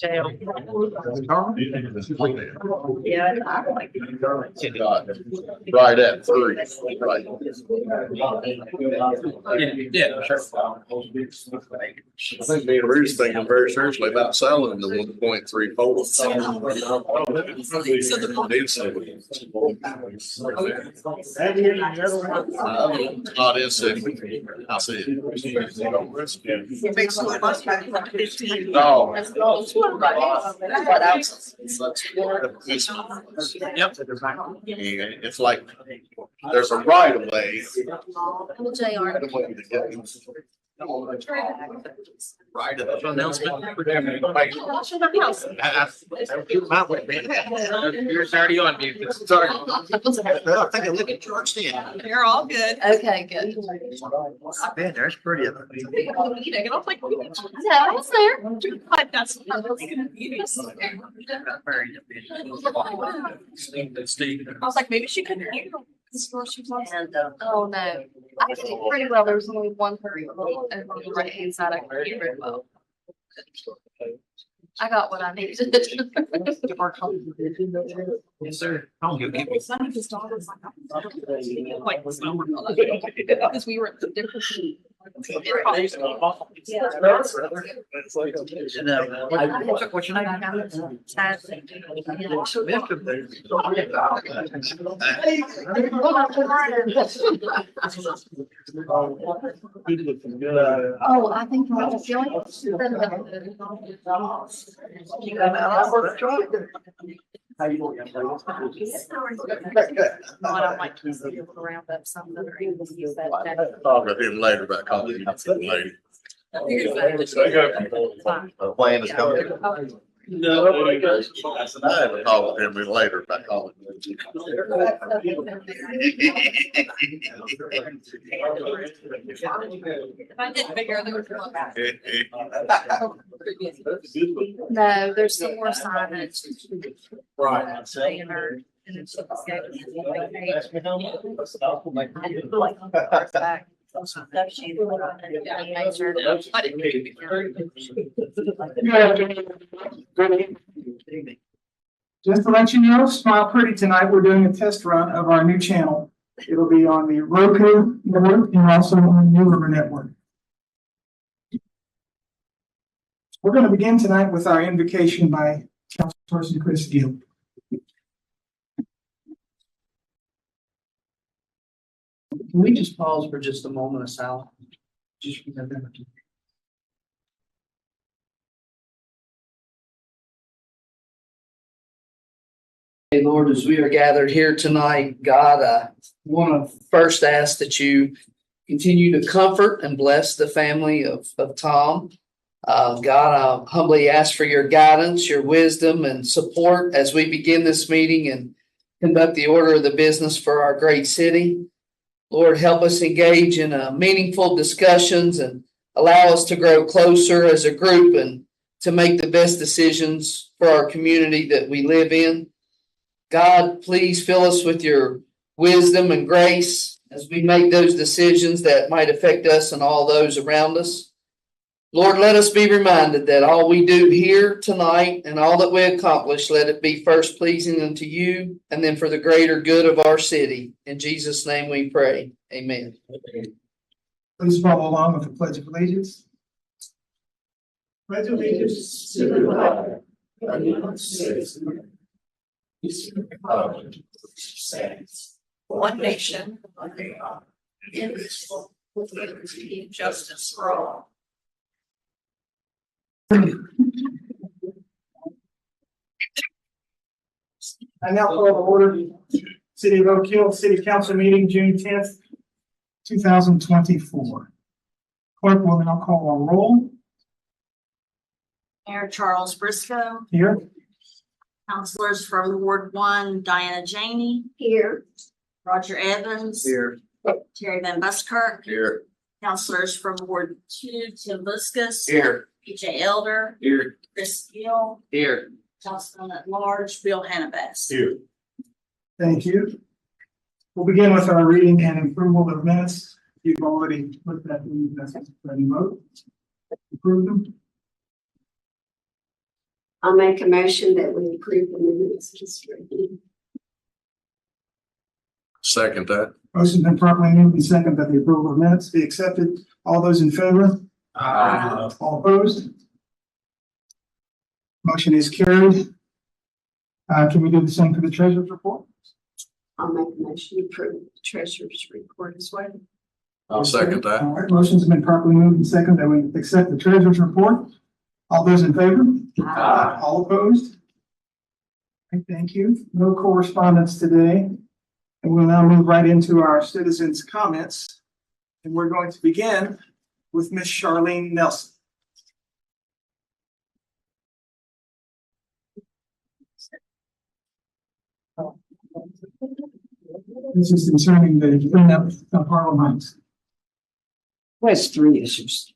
Jail. Yeah. Right at 3. Right. Yeah, sure. I think me and Ruth's thinking very seriously about selling the 1.34. Not in city. I see it. No. Yep. It's like there's a right of way. Right of Announcement. Yours already on mute. Sorry. I think I look at George then. You're all good. Okay, good. Man, that's pretty. You know, get off like. Yeah, I was there. But that's not really gonna be. Steve. I was like, maybe she couldn't hear. Oh, no. I could do pretty well. There's only one person on the right hand side. I can hear very well. I got what I needed. Yes, sir. I'll give you. It's funny because Dawn was like, because we were at the different. What's your Oh, I think I was feeling. How you doing? I don't like to see around up some that are able to use that. Talk with him later about calling you lady. Plan is coming. No. I have a call with him later about calling. If I did bigger, they would come back. No, there's some more signage. Right. Banner, and it's just a back. Just to let you know, Smile Pretty tonight, we're doing a test run of our new channel. It'll be on the Roku network and also on the New River network. We're going to begin tonight with our invocation by Councilperson Chris Gill. Can we just pause for just a moment of silence? Just remember. Hey, Lord, as we are gathered here tonight, God, I want to first ask that you continue to comfort and bless the family of Tom. God, I humbly ask for your guidance, your wisdom, and support as we begin this meeting and conduct the order of the business for our great city. Lord, help us engage in meaningful discussions and allow us to grow closer as a group and to make the best decisions for our community that we live in. God, please fill us with your wisdom and grace as we make those decisions that might affect us and all those around us. Lord, let us be reminded that all we do here tonight and all that we accomplish, let it be first pleasing unto you and then for the greater good of our city. In Jesus' name we pray. Amen. Please follow along with the Pledge of Allegiance. Pledge allegiance to the flag of the United States of America. One nation, under God, indivisible, with liberty and justice for all. I now call to order the City of Oak Hill City Council meeting, June 10th, 2024. Clerk will now call a roll. Mayor Charles Briscoe, Here. councilors from Ward 1, Diana Janey. Here. Roger Evans. Here. Terry Van Buskirk. Here. Councilors from Ward 2, Tim Buskus. Here. PJ Elder. Here. Chris Gill. Here. Councilman at Large, Bill Hannabas. Here. Thank you. We'll begin with our reading and approval of minutes. You've already looked at the ready vote. Approve them. I'll make a motion that we approve the minutes as written. Second that. Motion's been properly moved and seconded that the approval of minutes be accepted. All those in favor? All opposed? Motion is carried. Can we do the same for the treasurer's report? I'll make a motion to approve the treasurer's report as well. I'll second that. All right, motion's been properly moved and seconded that we accept the treasurer's report. All those in favor? All opposed? Okay, thank you. No correspondence today. And we'll now move right into our citizens' comments. And we're going to begin with Miss Charlene Nelson. This is concerning the cleanup of Harlem Heights. There's three issues.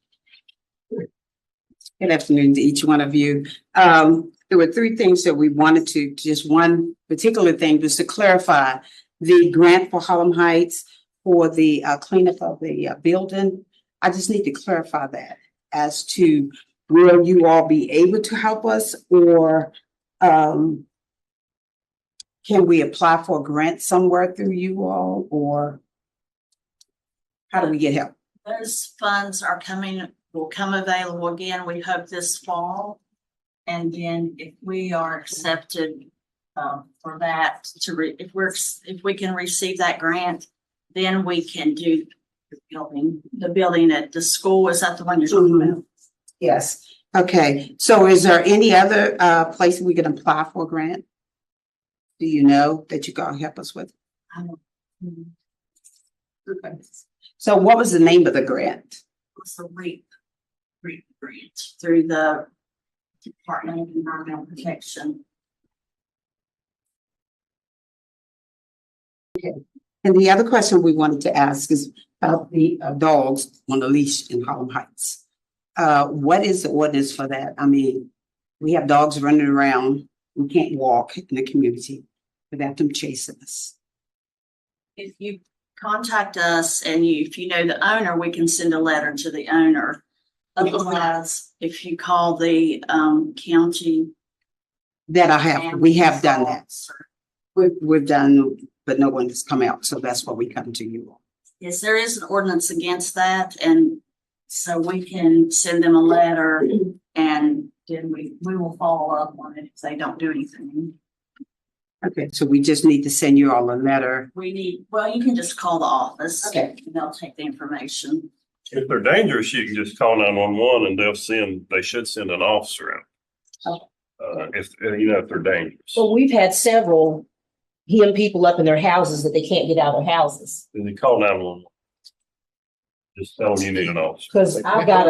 Good afternoon to each one of you. There were three things that we wanted to, just one particular thing was to clarify the grant for Harlem Heights for the cleanup of the building. I just need to clarify that as to will you all be able to help us, or can we apply for a grant somewhere through you all, or how do we get help? Those funds will come available again, we hope this fall. And then if we are accepted for that, if we can receive that grant, then we can do the building at the school. Is that the one you're talking about? Yes. Okay. So is there any other place we can apply for a grant? Do you know that you can help us with? I don't know. Okay. So what was the name of the grant? It's a REAP grant through the Department of Environmental Protection. And the other question we wanted to ask is about the dogs on the leash in Harlem Heights. What is the ordinance for that? I mean, we have dogs running around. We can't walk in the community without them chasing us. If you contact us and if you know the owner, we can send a letter to the owner. Otherwise, if you call the county. That I have, we have done that. We've done, but no one has come out. So that's why we come to you. Yes, there is an ordinance against that, and so we can send them a letter and then we will follow up on it if they don't do anything. Okay, so we just need to send you all a letter. Well, you can just call the office. Okay. And they'll take the information. If they're dangerous, you can just call 911 and they should send an officer out. If they're dangerous. Well, we've had several hem people up in their houses that they can't get out of their houses. Then they call 911. Just tell them you need an officer. Cause I've got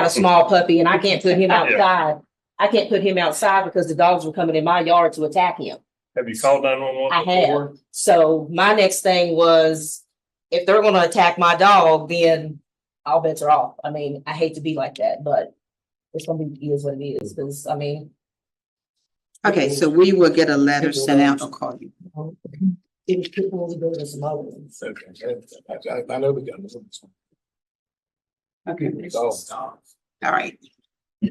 a small puppy and I can't put him outside. I can't put him outside because the dogs were coming in my yard to attack him. Have you called 911 I before? have. So my next thing was, if they're gonna attack my dog, then all bets are off. I mean, I hate to be like that, but it's gonna be, is what it is, because I mean. Okay, so we will get a letter sent out or call you. If people will go to some other ones. I know we got this. Okay. All right.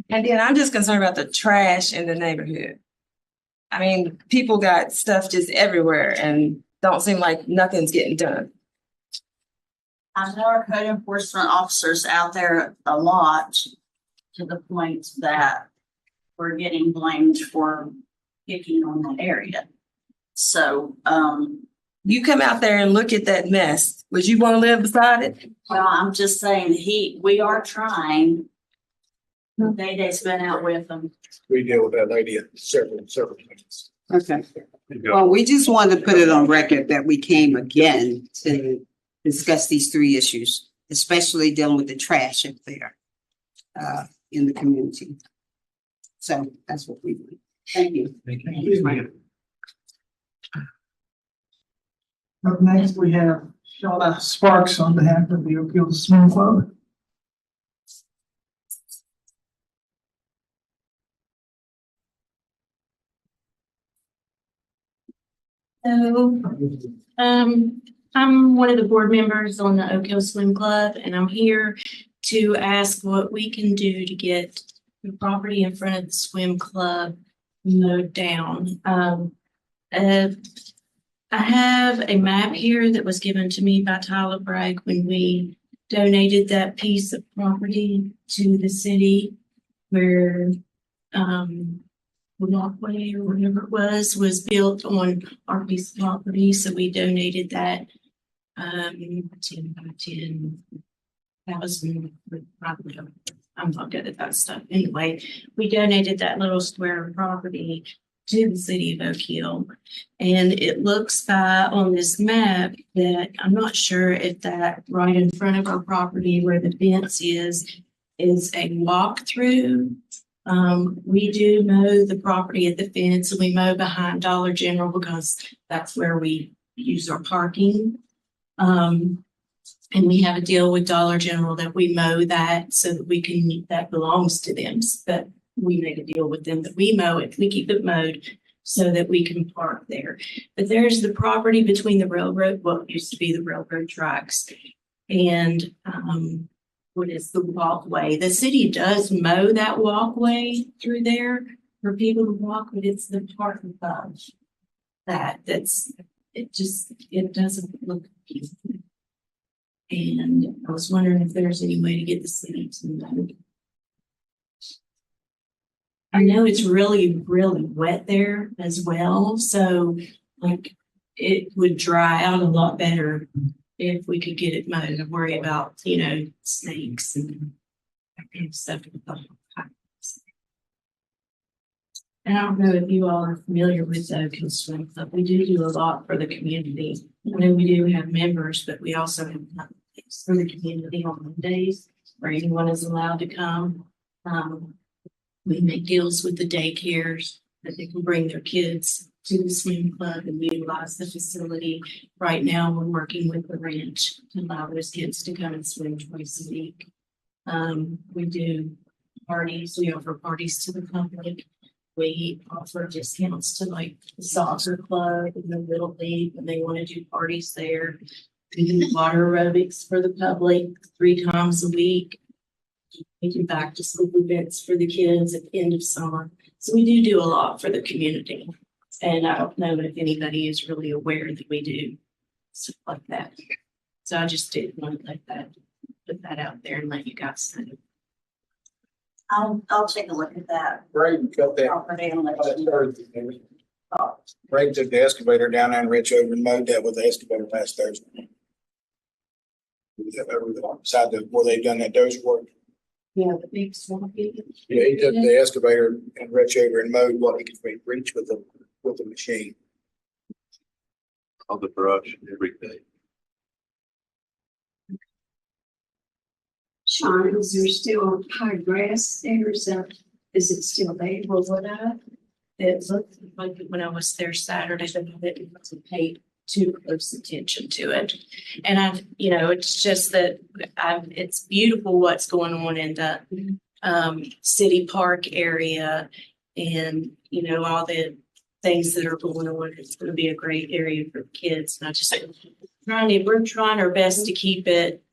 And then I'm just concerned about the trash in the neighborhood. I mean, people got stuff just everywhere and don't seem like nothing's getting done. I know our code enforcement officers out there a lot to the point that we're getting blamed for picking on the area. So, you come out there and look at that mess. Would you want to live beside it? well, I'm just saying we are trying. Day's been out with them. We deal with that lady at several times. Okay. Well, we just wanted to put it on record that we came again to discuss these three issues, especially dealing with the trash up there in the community. So that's what we do. Thank you. Thank you. Up next, we have Shauna Sparks on behalf of the Oak Hill Swim Club. So, I'm one of the board members on the Oak Hill Swim Club, and I'm here to ask what we can do to get the property in front of the swim club mowed down. I have a map here that was given to me by Tyler Bragg when we donated that piece of property to the city where, the walkway or whatever it was built on our piece of property. So we donated that, 10 by 10,000, probably, I'm not good at that stuff. Anyway, we donated that little square of property to the city of Oak Hill. And it looks by on this map that I'm not sure if that right in front of our property where the fence is a walkthrough. We do mow the property at the fence and we mow behind Dollar General because that's where we use our parking. And we have a deal with Dollar General that we mow that so that we can, that belongs to them. But we made a deal with them that we mow it, we keep it mowed so that we can park there. But there's the property between the railroad, what used to be the railroad tracks, and what is the walkway. The city does mow that walkway through there for people to walk, but it's the part above that's, it doesn't look beautiful. And I was wondering if there's any way to get the city to mow. I know it's really, really wet there as well, so like it would dry out a lot better if we could get it mowed. I worry about, snakes and stuff. And I don't know if you all are familiar with the Oak Hill Swim Club. We do a lot for the community. I know we do have members, but we also have things for the community on Mondays where anyone is allowed to come. We make deals with the daycares that they can bring their kids to the swim club and utilize the facility. Right now, we're working with the ranch to allow those kids to come and swim twice a week. We do parties. We offer parties to the public. We offer discounts to like the soccer club and the Little League when they want to do parties there. We do water aerobics for the public 3 times a week. We do back to school events for the kids at the end of summer. So we do a lot for the community. And I don't know if anybody is really aware that we do stuff like that. So I just didn't want to put that out there and let you guys know. I'll take a look at that. Brayden cut that. Property and let you know. Brayden took the excavator down there and Rich over and mowed that with the excavator last Thursday. Over the side of where they've done that dozer work. Yeah, the big swampy. Yeah, he took the excavator and Rich over and mowed what he could reach with the machine. All the brush, everything. Sean, is there still high grass there? Is it still there? Well, it looked like when I was there Saturday, that it wasn't paid too close attention to it. And it's just that it's beautiful what's going on in the city park area and, all the things that are going on. It's going to be a great area for kids. And I just we're trying our best to keep it,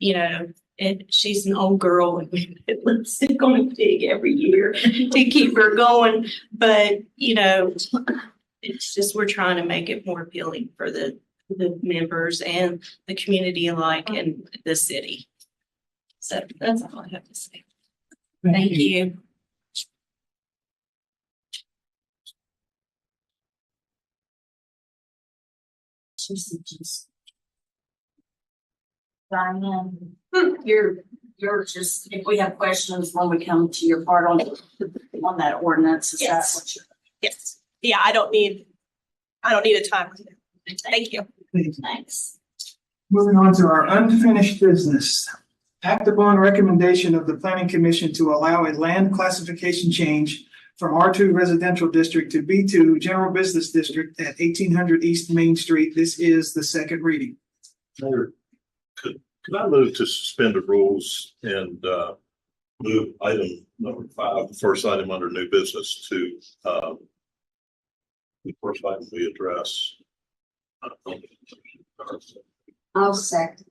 she's an old girl and we put lipstick on a pig every year to keep her going. But, it's just, we're trying to make it more appealing for the members and the community alike in the city. So that's all I have to say. Thank you. Diane, you're just, if we have questions when we come to your part on that ordinance, is that Yes. what you're? Yes. Yeah, I don't need a time. Thank you. Thanks. Moving on to our unfinished business. Act upon recommendation of the planning commission to allow a land classification change from R2 residential district to B2 general business district at 1800 East Main Street. This is the second reading. Mayor, could I move to suspend the rules and move item number 5, the first item under new business to the first item we address? I'll second.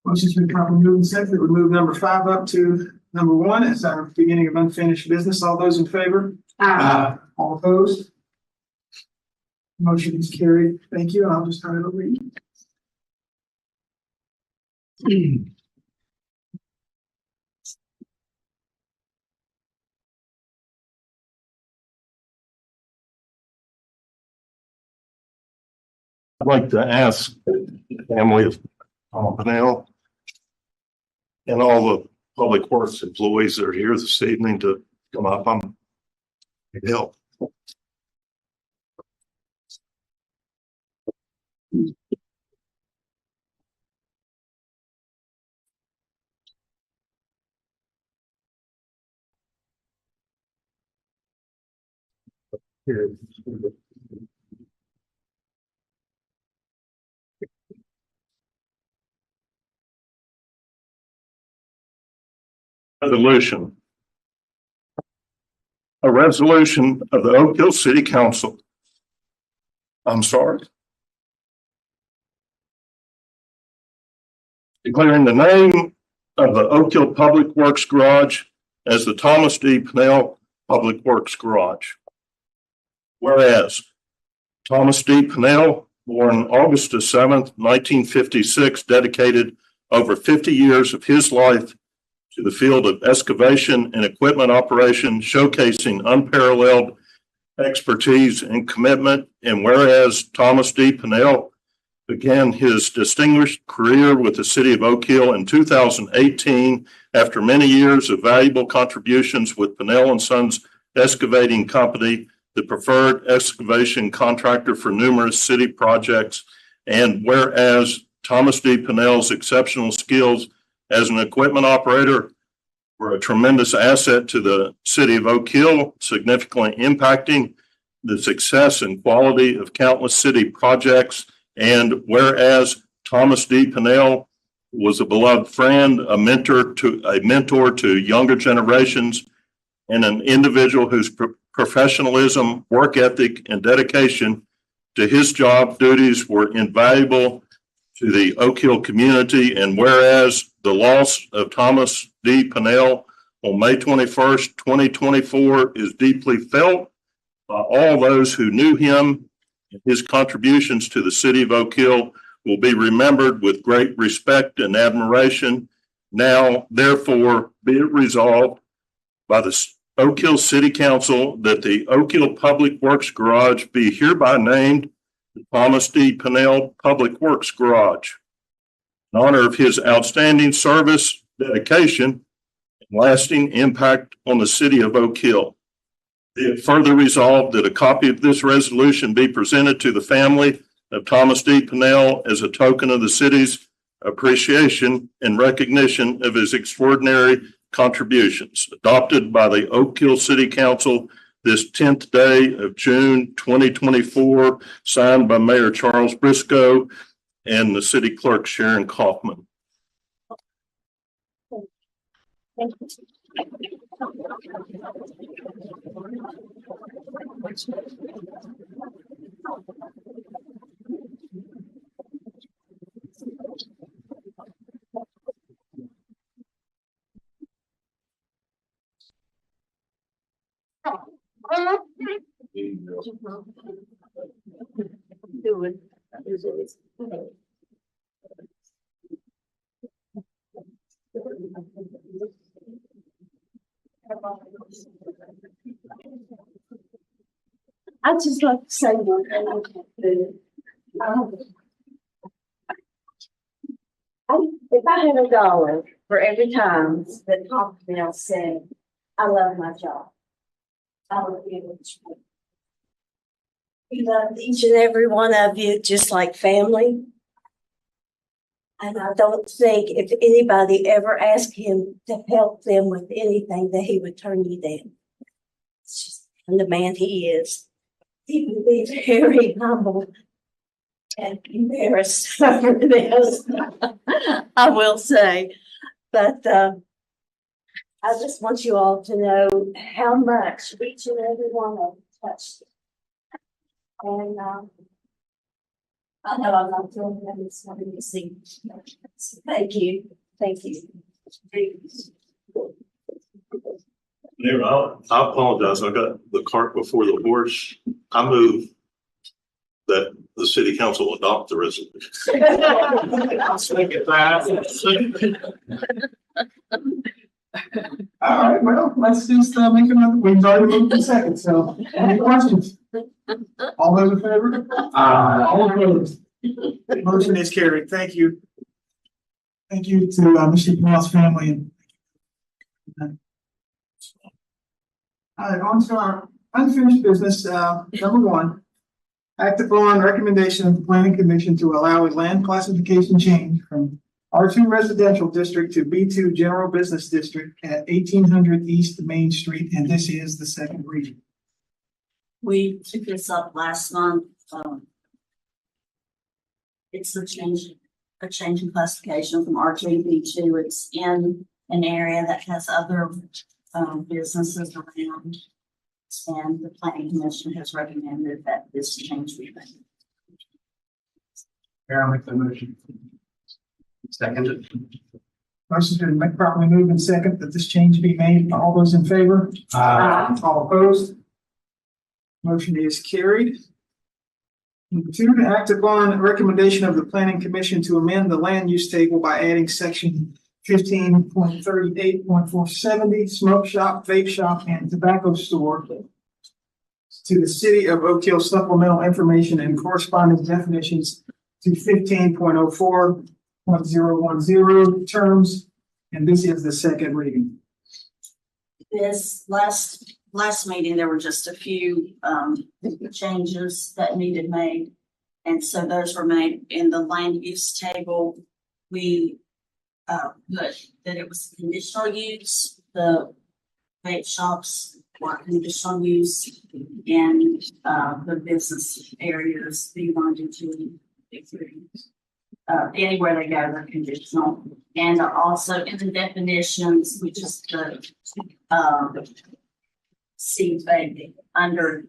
Motion's been properly moved and seconded. We move number 5 up to number one is our beginning of unfinished business. All those in favor? All opposed? Motion is carried. Thank you. I'll just turn it over to you. I'd like to ask the family of Tom Pennell and all the public works employees that are here this evening to come up. I'm help. Here. Resolution. A resolution of the Oak Hill City Council. I'm sorry. Declaring the name of the Oak Hill Public Works Garage as the Thomas D. Pennell Public Works Garage. Whereas Thomas D. Pennell, born August the 7th, 1956, dedicated over 50 years of his life to the field of excavation and equipment operation, showcasing unparalleled expertise and commitment. And whereas Thomas D. Pennell began his distinguished career with the city of Oak Hill in 2018 after many years of valuable contributions with Pennell and Sons Excavating Company, the preferred excavation contractor for numerous city projects. And whereas Thomas D. Pennell's exceptional skills as an equipment operator were a tremendous asset to the city of Oak Hill, significantly impacting the success and quality of countless city projects. And whereas Thomas D. Pennell was a beloved friend, a mentor to younger generations, and an individual whose professionalism, work ethic, and dedication to his job duties were invaluable to the Oak Hill community. And whereas the loss of Thomas D. Pennell on May 21st, 2024 is deeply felt by all those who knew him, and his contributions to the city of Oak Hill will be remembered with great respect and admiration. Now, therefore, be it resolved by the Oak Hill City Council that the Oak Hill Public Works Garage be hereby named the Thomas D. Pennell Public Works Garage in honor of his outstanding service, dedication, and lasting impact on the city of Oak Hill. Be it further resolved that a copy of this resolution be presented to the family of Thomas D. Pennell as a token of the city's appreciation and recognition of his extraordinary contributions. Adopted by the Oak Hill City Council this 10th day of June 2024, signed by Mayor Charles Briscoe and the city clerk Sharon Kaufman. Thank you. Do it. I'd just like to say one thing. If I had $1 for every time that Tom Pennell said, "I love my job," I would be able to. He loved each and every one of you just like family. And I don't think if anybody ever asked him to help them with anything that he would turn you down. It's just the man he is. He would be very humble and embarrassed over this, I will say. But I just want you all to know how much each and every one of them touched. And I know I'm not doing that, it's not easy. Thank you. Thank you. Mayor, I apologize. I got the cart before the horse. I move that the city council adopt the resolution. All right, well, let's just make another, we've already moved in second, so any questions? All those in favor? All opposed? Motion is carried. Thank you. Thank you to Mr. Moss family. All right, on to our unfinished business, number one. Act upon recommendation of the planning commission to allow a land classification change from R2 residential district to B2 general business district at 1800 East Main Street, and this is the second reading. We took this up last month. It's a change in classification from R2 to B2. It's in an area that has other businesses around. And the planning commission has recommended that this change be made. I'll make the motion. Second. Motion's been properly moved and second that this change be made. All those in favor? All opposed? Motion is carried. Number two, to act upon recommendation of the planning commission to amend the land use table by adding section 15.38.470 smoke shop, vape shop, and tobacco store to the city of Oak Hill supplemental information and corresponding definitions to 15.04.010 terms, and this is the second reading. This last meeting, there were just a few changes that needed made. And so those were made in the land use table. We put that it was conditional use, the vape shops were conditional use, and the business areas, B1 to 2, B3. Anywhere they go, they're conditional. And also in the definitions, we just put seed vaping under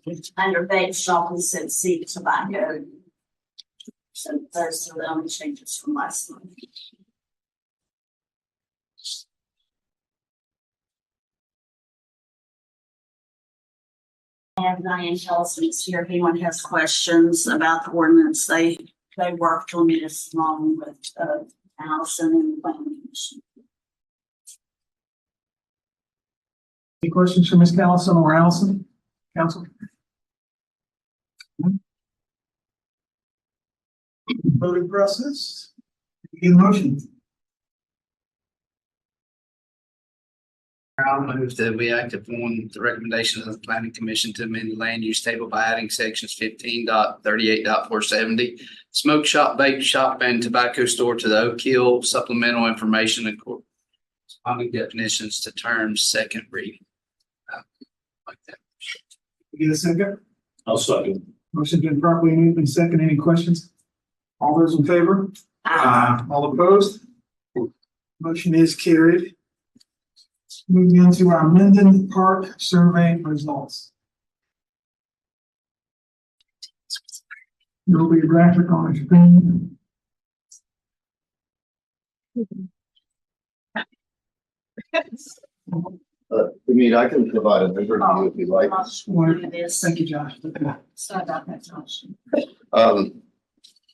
vape shop, we said seed tobacco. So those are the only changes from last month. And Diane Tellson's here. If anyone has questions about the ordinance, they worked on this along with Allison and the planning commission. Any questions for Ms. Callison or Allison? Council? Voting process. Begin motion. I'll move that we act upon the recommendation of the planning commission to amend the land use table by adding sections 15.38.470 smoke shop, vape shop, and tobacco store to the Oak Hill supplemental information and corresponding definitions to terms second reading. Like that. Get a second? I'll second. Motion's been properly moved and second. Any questions? All those in favor? All opposed? Motion is carried. Moving into our Minden Park survey results. There will be a graphic on the screen. I can provide an overview if you like. Thank you, Josh. Sorry about that, Josh.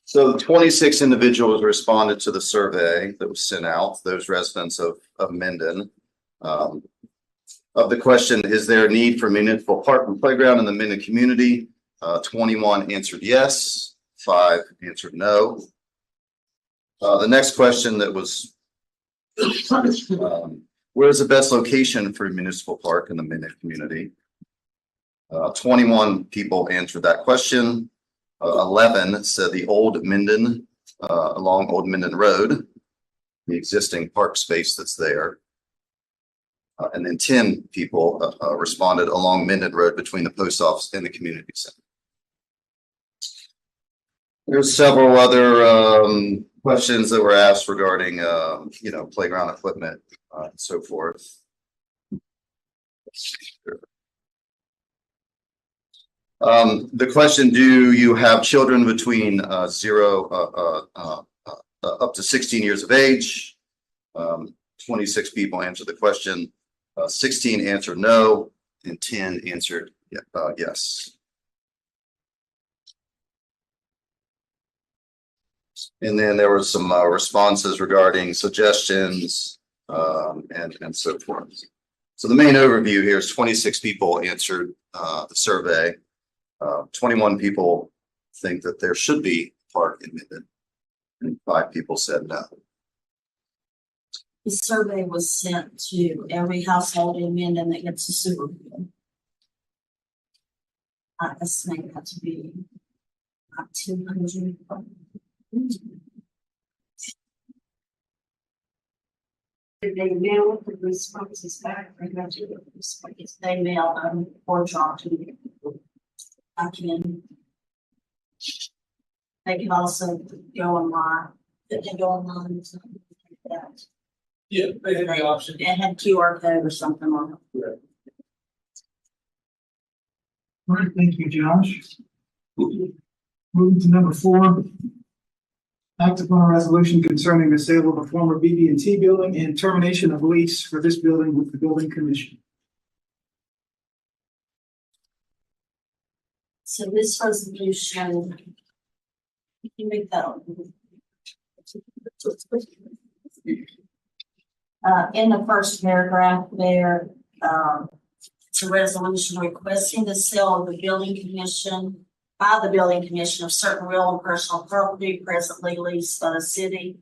So 26 individuals responded to the survey that was sent out, those residents of Minden. Of the question, is there a need for municipal park and playground in the Minden community? 21 answered yes, 5 answered no. The next question that was, where is the best location for a municipal park in the Minden community? 21 people answered that question. 11 said the old Minden, along Old Minden Road, the existing park space that's there. And then 10 people responded along Minden Road between the post office and the community center. There's several other questions that were asked regarding, playground equipment and so forth. The question, do you have children between 0 up to 16 years of age? 26 people answered the question. 16 answered no, and 10 answered yes. And then there were some responses regarding suggestions and so forth. So the main overview here is 26 people answered the survey. 21 people think that there should be a park in Minden, and 5 people said no. The survey was sent to every household in Minden that gets a sewer bill. I estimate that to be about 200. Did they mail the responses back? Or not to the responses? They mail them or drop to me. I can. They can also go online. They can go online and something like that. Yeah, they have the option. It had QR code or something on it. All right, thank you, Josh. Moving to number 4. Act upon a resolution concerning the sale of a former BB&T building and termination of lease for this building with the building commission. So this resolution. You can make that one. In the first paragraph there, it's a resolution requesting the sale of the building commission by the building commission of certain real and personal property presently leased by the city,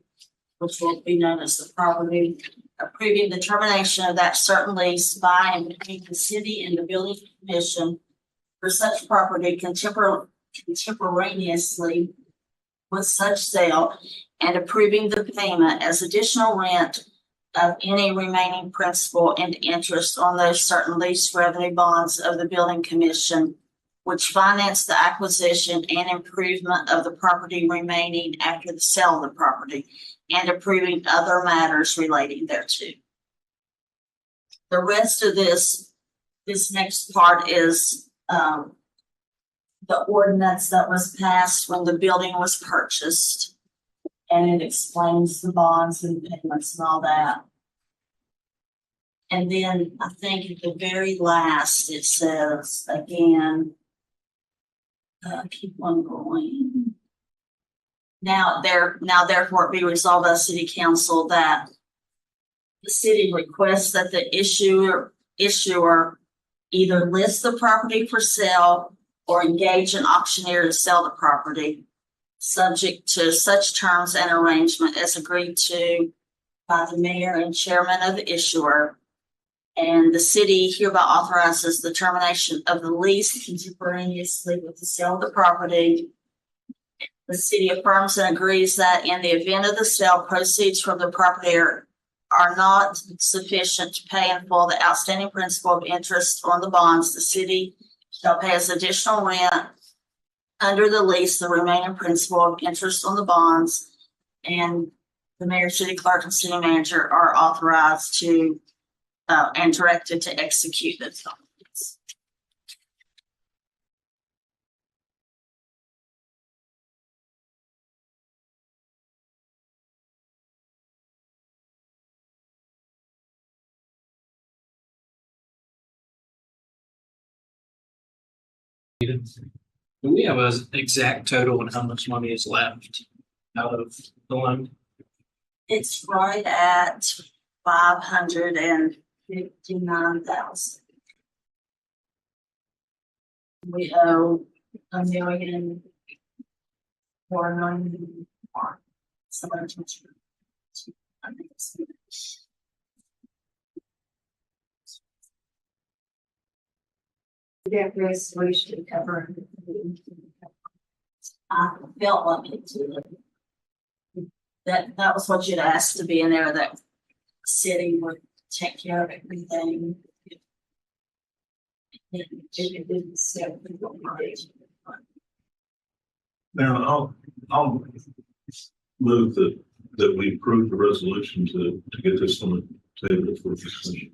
which will be known as the property, approving the termination of that certain lease by and between the city and the building commission for such property contemporaneously with such sale, and approving the payment as additional rent of any remaining principal and interest on those certain lease revenue bonds of the building commission, which finance the acquisition and improvement of the property remaining after the sale of the property, and approving other matters relating thereto. The rest of this next part is the ordinance that was passed when the building was purchased. And it explains the bonds and payments and all that. And then I think at the very last, it says again, keep on going. Now therefore be resolved by the city council that the city requests that the issuer either list the property for sale or engage an auctioneer to sell the property, subject to such terms and arrangement as agreed to by the mayor and chairman of the issuer. And the city hereby authorizes the termination of the lease contemporaneously with the sale of the property. The city affirms and agrees that in the event of the sale, proceeds from the property are not sufficient to pay in full the outstanding principal of interest on the bonds. The city shall pay as additional rent under the lease the remaining principal of interest on the bonds, and the mayor, city clerk, and city manager are authorized to and directed to execute those documents. Do we have an exact total on how much money is left out of the loan? It's right at 559,000. We owe $1,000,004 somewhere to I think it's That resolution cover. I felt like it too. That was what you'd asked to be in there, that city would take care of everything. Now, I'll move that we approve the resolution to get this on the table for discussion.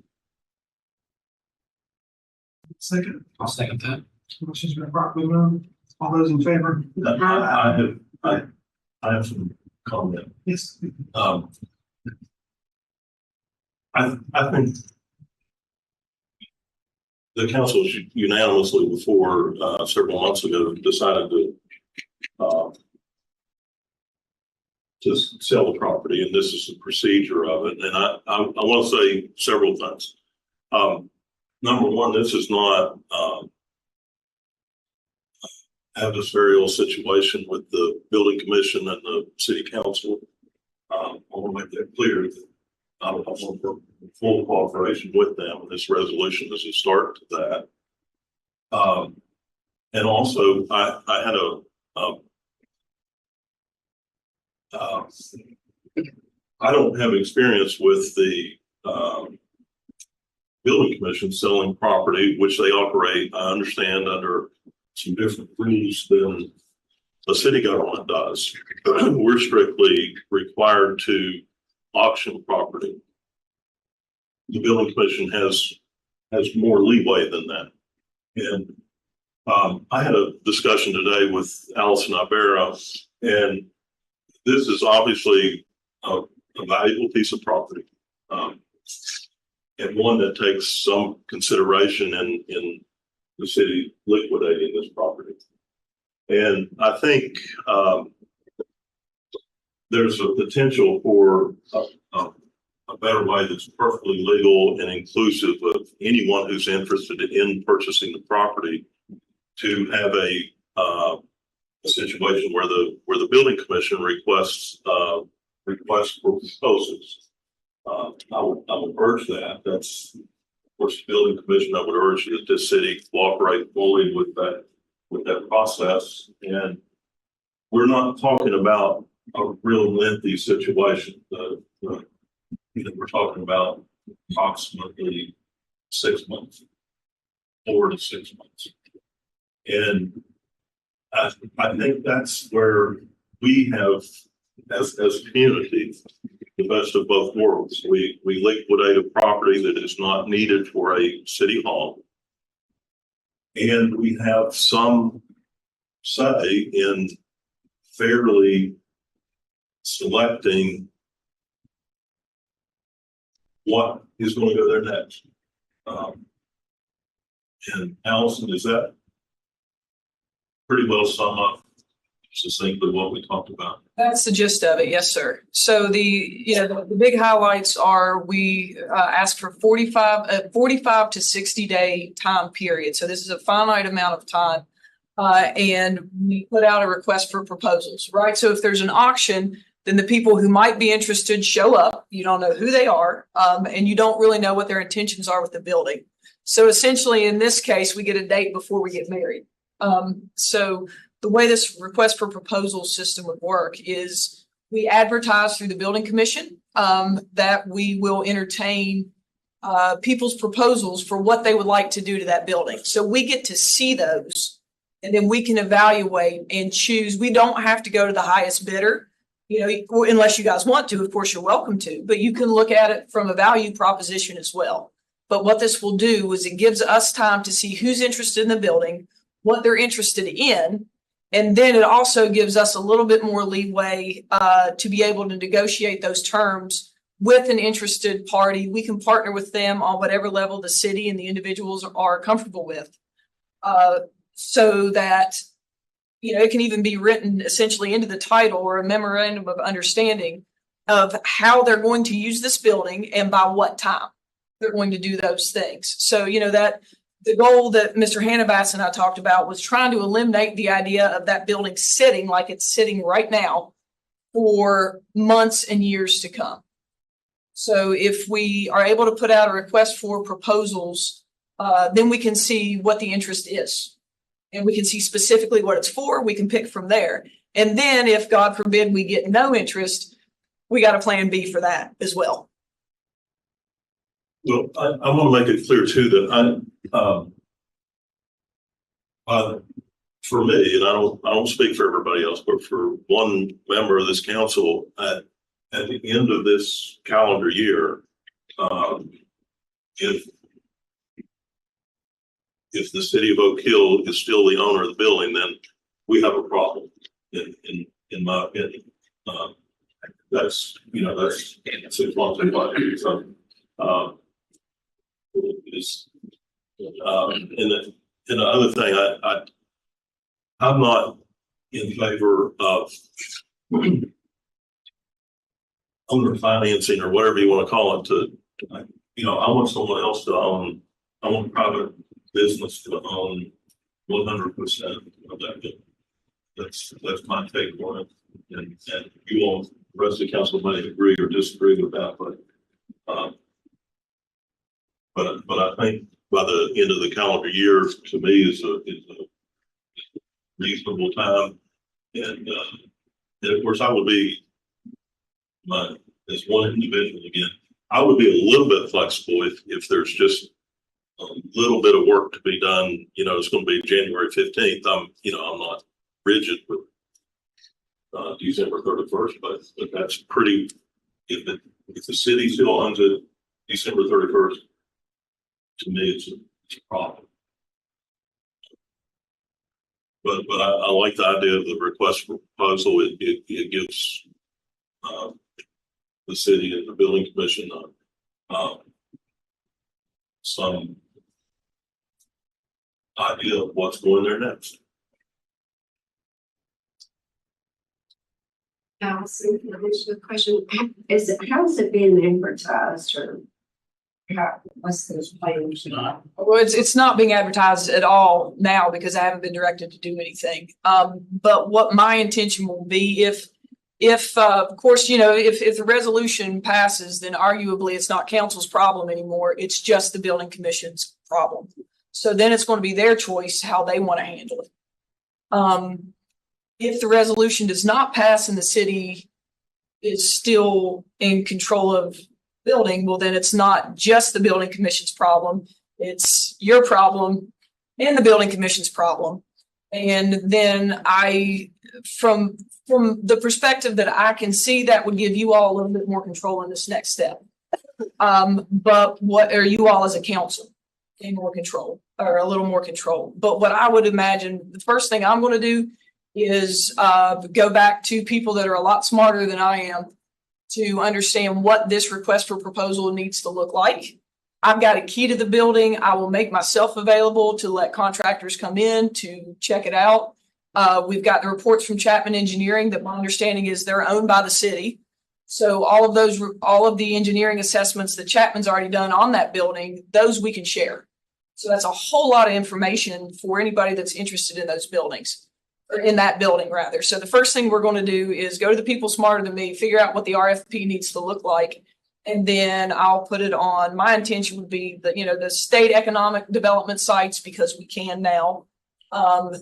Second. I'll second that. Motion's been properly moved. All those in favor? I have some comment. Yes. I think the council unanimously before, several months ago decided to sell the property, and this is the procedure of it. And I want to say several things. Number one, this is not, adversarial situation with the building commission and the city council. I want to make that clear. I want full cooperation with them. This resolution is a start to that. And also, I had I don't have experience with the building commission selling property, which they operate, I understand, under some different rules than the city government does. We're strictly required to auction property. The building commission has more leeway than that. And I had a discussion today with Allison Ibarra, and this is obviously a valuable piece of property, and one that takes some consideration in the city liquidating this property. And I think there's a potential for a better way that's perfectly legal and inclusive of anyone who's interested in purchasing the property to have a situation where the building commission requests for proposals. I would urge that. That's, of course, the building commission. I would urge that this city cooperate fully with that process. And we're not talking about a real lengthy situation. We're talking about approximately 6 months, 4 to 6 months. And I think that's where we have, as a community, the best of both worlds. We liquidate a property that is not needed for a city hall, and we have some say in fairly selecting what is going to go there next. And Allison, is that pretty well sum up succinctly what we talked about? That's the gist of it. Yes, sir. So the big highlights are we ask for 45 to 60 day time period. So this is a finite amount of time. And we put out a request for proposals, right? So if there's an auction, then the people who might be interested show up. You don't know who they are, and you don't really know what their intentions are with the building. So essentially, in this case, we get a date before we get married. So the way this request for proposal system would work is we advertise through the building commission that we will entertain people's proposals for what they would like to do to that building. So we get to see those, and then we can evaluate and choose. We don't have to go to the highest bidder, unless you guys want to. Of course, you're welcome to, but you can look at it from a value proposition as well. But what this will do is it gives us time to see who's interested in the building, what they're interested in. And then it also gives us a little bit more leeway to be able to negotiate those terms with an interested party. We can partner with them on whatever level the city and the individuals are comfortable with, so that, it can even be written essentially into the title or a memorandum of understanding of how they're going to use this building and by what time they're going to do those things. So, that the goal that Mr. Hannibas and I talked about was trying to eliminate the idea of that building sitting like it's sitting right now for months and years to come. So if we are able to put out a request for proposals, then we can see what the interest is. And we can see specifically what it's for. We can pick from there. And then if, God forbid, we get no interest, we got a plan B for that as well. Well, I want to make it clear too that for me, and I don't speak for everybody else, but for one member of this council, at the end of this calendar year, if the city of Oak Hill is still the owner of the building, then we have a problem. In my opinion, that's 6 months away. So, And the other thing, I'm not in favor of owner financing or whatever you want to call it I want someone else to own, I want private business to own 100% of that. That's my take on it. And you all, the rest of the council may agree or disagree with that, but I think by the end of the calendar year, to me, is a reasonable time. And of course, I would be as one individual again. I would be a little bit flexible if there's just a little bit of work to be done. It's going to be January 15th. I'm not rigid with December 31st, but that's pretty. If the city still owns it, December 31st, to me, it's a problem. But I like the idea of the request for proposal. It gives the city and the building commission some idea of what's going there next. Allison, additional question, how's it being advertised or what's those plans? Well, it's not being advertised at all now because I haven't been directed to do anything. But what my intention will be if of course, if the resolution passes, then arguably it's not council's problem anymore. It's just the building commission's problem. So then it's going to be their choice how they want to handle it. If the resolution does not pass and the city is still in control of building, well, then it's not just the building commission's problem. It's your problem and the building commission's problem. And then from the perspective that I can see, that would give you all a little bit more control in this next step. But what are you all as a council? Gain more control or a little more control. But what I would imagine, the first thing I'm going to do is go back to people that are a lot smarter than I am to understand what this request for proposal needs to look like. I've got a key to the building. I will make myself available to let contractors come in to check it out. We've got the reports from Chapman Engineering that my understanding is they're owned by the city. So all of the engineering assessments that Chapman's already done on that building, those we can share. So that's a whole lot of information for anybody that's interested in those buildings. Or in that building rather. So the first thing we're going to do is go to the people smarter than me, figure out what the RFP needs to look like. And then I'll put it on. My intention would be the state economic development sites because we can now.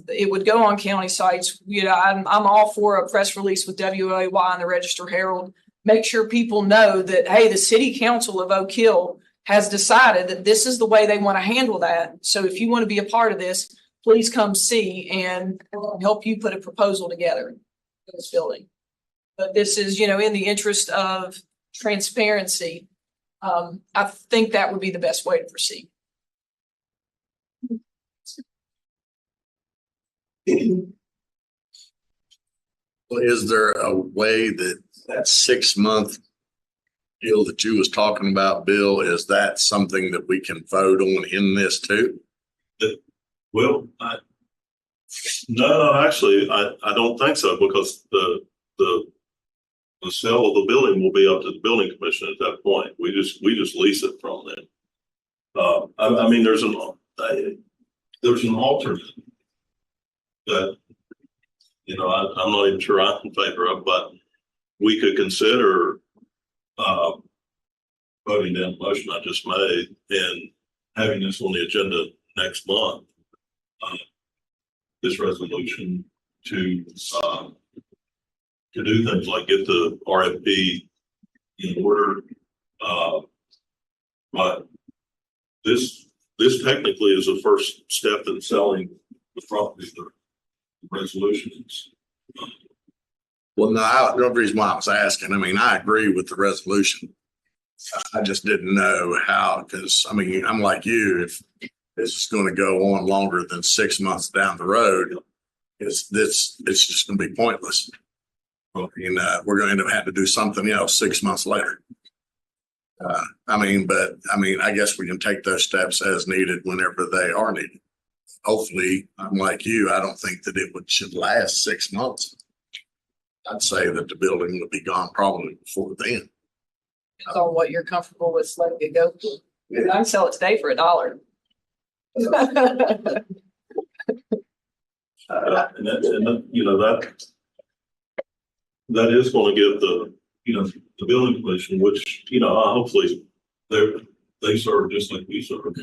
It would go on county sites. I'm all for a press release with WOAY and the Register Herald. Make sure people know that, hey, the city council of Oak Hill has decided that this is the way they want to handle that. So if you want to be a part of this, please come see and help you put a proposal together for this building. But this is, in the interest of transparency. I think that would be the best way to proceed. Is there a way that 6-month deal that you was talking about, Bill, is that something that we can vote on in this too? Well, no, actually, I don't think so because the sale of the building will be up to the building commission at that point. We just lease it from them. I mean, there's an alternate that I'm not even sure I'm in favor of, but we could consider voting down the motion I just made and having this on the agenda next month. This resolution to do things like get the RFP in order. But this technically is the first step in selling the property, the resolutions. Well, no, the reason why I was asking, I agree with the resolution. I just didn't know how, because I'm like you, if this is going to go on longer than 6 months down the road, it's just going to be pointless. We're going to end up having to do something else 6 months later. I guess we can take those steps as needed whenever they are needed. Hopefully, I'm like you, I don't think that should last 6 months. I'd say that the building would be gone probably before then. Depends on what you're comfortable with letting it go for. I can sell it today for $1. That is gonna give the building commission, which, hopefully they serve just like we serve,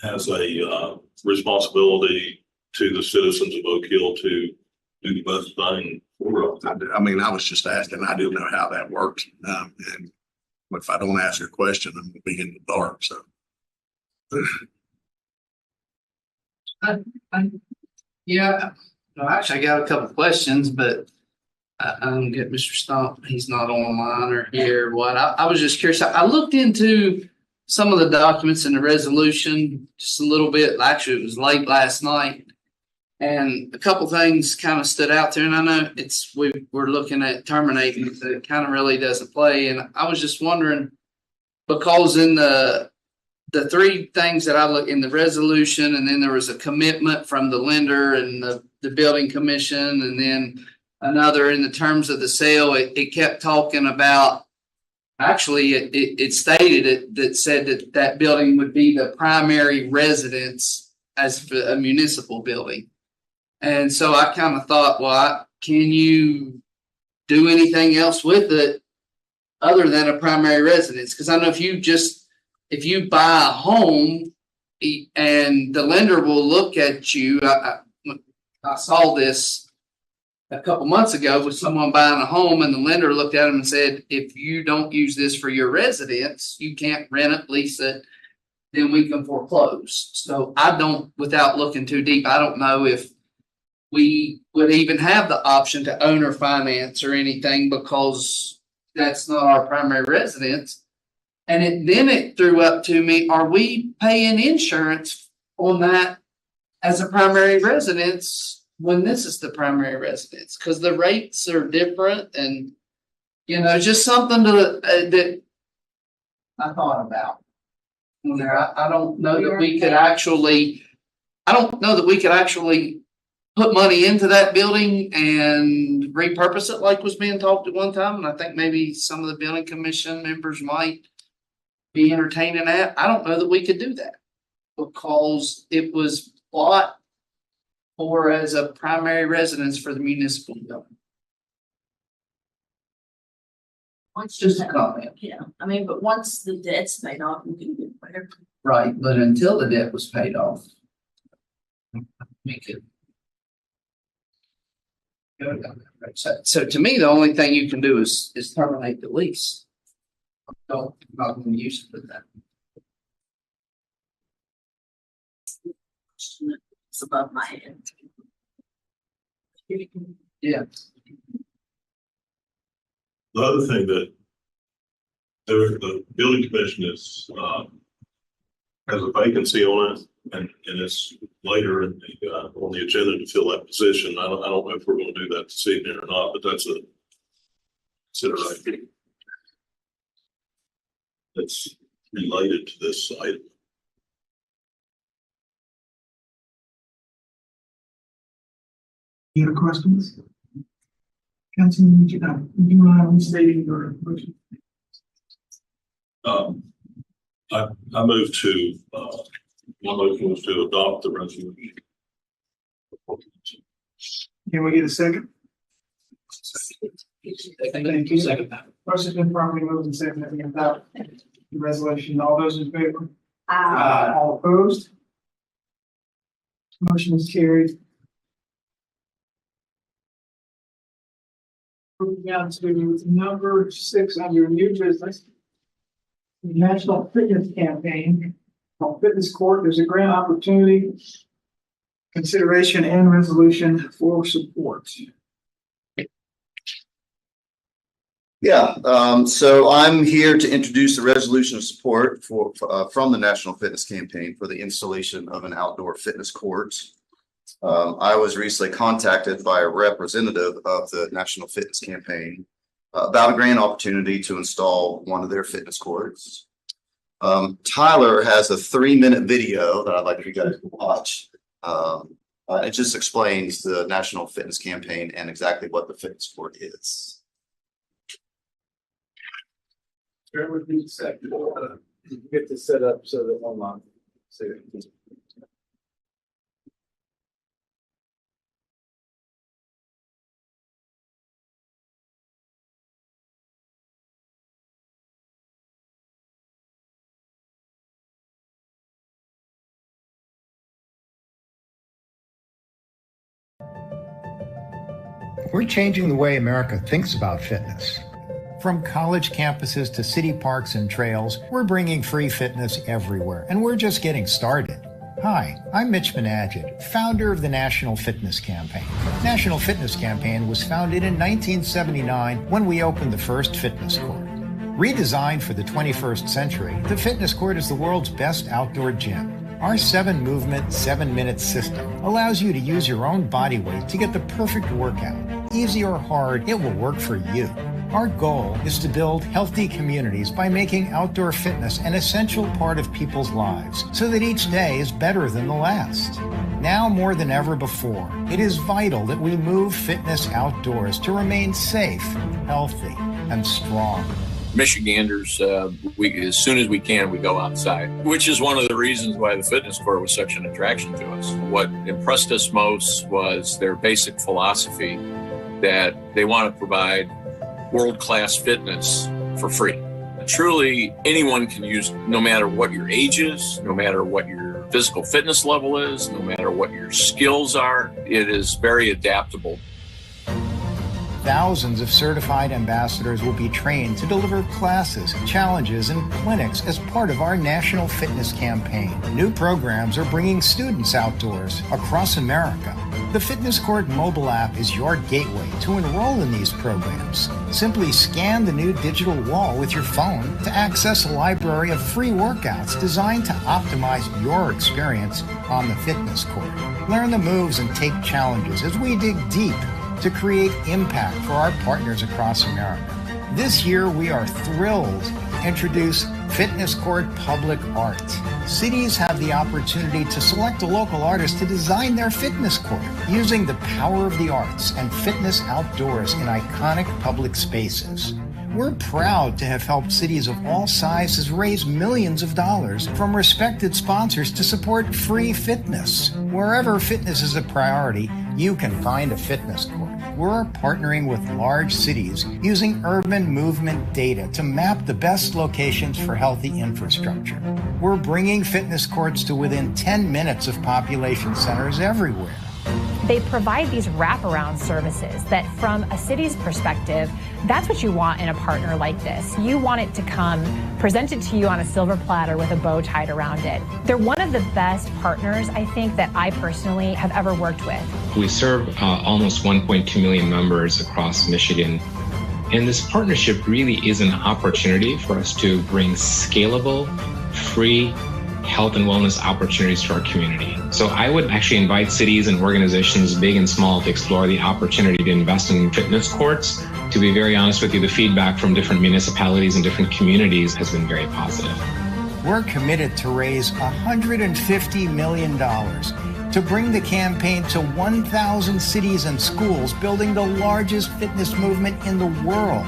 has a, responsibility to the citizens of Oak Hill to do the best thing for us. I was just asking, I didn't know how that worked. And if I don't ask a question, I'm gonna be in the dark, so. Actually, I got a couple of questions, but I don't get Mr. Stump. He's not online or here or what. I was just curious. I looked into some of the documents in the resolution just a little bit. Actually, it was late last night. And a couple things kind of stood out there. And I know we're looking at terminating, so it kind of really doesn't play. And I was just wondering, because in the three things that I look in the resolution, and then there was a commitment from the lender and the building commission, and then another in the terms of the sale, it kept talking about, actually, it stated it, that said that building would be the primary residence as a municipal building. And so I kind of thought, well, can you do anything else with it other than a primary residence? Because I know if you buy a home and the lender will look at you, I saw this a couple months ago with someone buying a home, and the lender looked at him and said, if you don't use this for your residence, you can't rent it, lease it, then we can foreclose. So without looking too deep, I don't know if we would even have the option to own or finance or anything, because that's not our primary residence. And then it threw up to me, are we paying insurance on that as a primary residence when this is the primary residence? Because the rates are different, and, just something that I thought about. I don't know that we could actually, put money into that building and repurpose it like was being talked at one time. And I think maybe some of the building commission members might be entertaining that. I don't know that we could do that, because it was bought for as a primary residence for the municipal building. Once Just you a have- comment. Yeah, but once the debt's paid off, you can do whatever. Right, but until the debt was paid off, we could. So to me, the only thing you can do is terminate the lease. I'm not going to use it for that. It's above my head. Yeah. The other thing that the building commission has a vacancy on it, and it's later on the agenda to fill that position. I don't know if we're going to do that this evening or not, but that's a consideration that's related to this site. Any other questions? Councilman, would you mind restating your motion? I move to, my motion was to adopt the resolution. Can we get a second? Thank you. Second. First has been properly moved and seconded that we adopt the resolution. All those in favor? All opposed? Motion is carried. Moving down to number 6 under new business. The National Fitness Campaign on Fitness Court. There's a grant opportunity, consideration, and resolution for support. Yeah, so I'm here to introduce a resolution of support from the National Fitness Campaign for the installation of an outdoor fitness court. I was recently contacted by a representative of the National Fitness Campaign about a grant opportunity to install one of their fitness courts. Tyler has a 3-minute video that I'd like you guys to watch. It just explains the National Fitness Campaign and exactly what the fitness court is. Bear with me a second. Get this set up so that online. We're changing the way America thinks about fitness. From college campuses to city parks and trails, we're bringing free fitness everywhere, and we're just getting started. Hi, I'm Mitch Menagid, founder of the National Fitness Campaign. National Fitness Campaign was founded in 1979 when we opened the first fitness court. Redesigned for the 21st century, the fitness court is the world's best outdoor gym. Our 7-movement, 7-minute system allows you to use your own body weight to get the perfect workout. Easy or hard, it will work for you. Our goal is to build healthy communities by making outdoor fitness an essential part of people's lives so that each day is better than the last. Now more than ever before, it is vital that we move fitness outdoors to remain safe, healthy, and strong. Michiganders, as soon as we can, we go outside, which is one of the reasons why the fitness court was such an attraction to us. What impressed us most was their basic philosophy that they want to provide world-class fitness for free. Truly, anyone can use, no matter what your age is, no matter what your physical fitness level is, no matter what your skills are, it is very adaptable. Thousands of certified ambassadors will be trained to deliver classes, challenges, and clinics as part of our National Fitness Campaign. New programs are bringing students outdoors across America. The Fitness Court mobile app is your gateway to enroll in these programs. Simply scan the new digital wall with your phone to access a library of free workouts designed to optimize your experience on the fitness court. Learn the moves and take challenges as we dig deep to create impact for our partners across America. This year, we are thrilled to introduce Fitness Court Public Art. Cities have the opportunity to select a local artist to design their fitness court using the power of the arts and fitness outdoors in iconic public spaces. We're proud to have helped cities of all sizes raise millions of dollars from respected sponsors to support free fitness. Wherever fitness is a priority, you can find a fitness court. We're partnering with large cities using urban movement data to map the best locations for healthy infrastructure. We're bringing fitness courts to within 10 minutes of population centers everywhere. They provide these wraparound services that from a city's perspective, that's what you want in a partner like this. You want it to come presented to you on a silver platter with a bow tied around it. They're one of the best partners, I think, that I personally have ever worked with. We serve almost 1.2 million members across Michigan. And this partnership really is an opportunity for us to bring scalable, free health and wellness opportunities to our community. So I would actually invite cities and organizations, big and small, to explore the opportunity to invest in fitness courts. To be very honest with you, the feedback from different municipalities and different communities has been very positive. We're committed to raise $150 million to bring the campaign to 1,000 cities and schools, building the largest fitness movement in the world.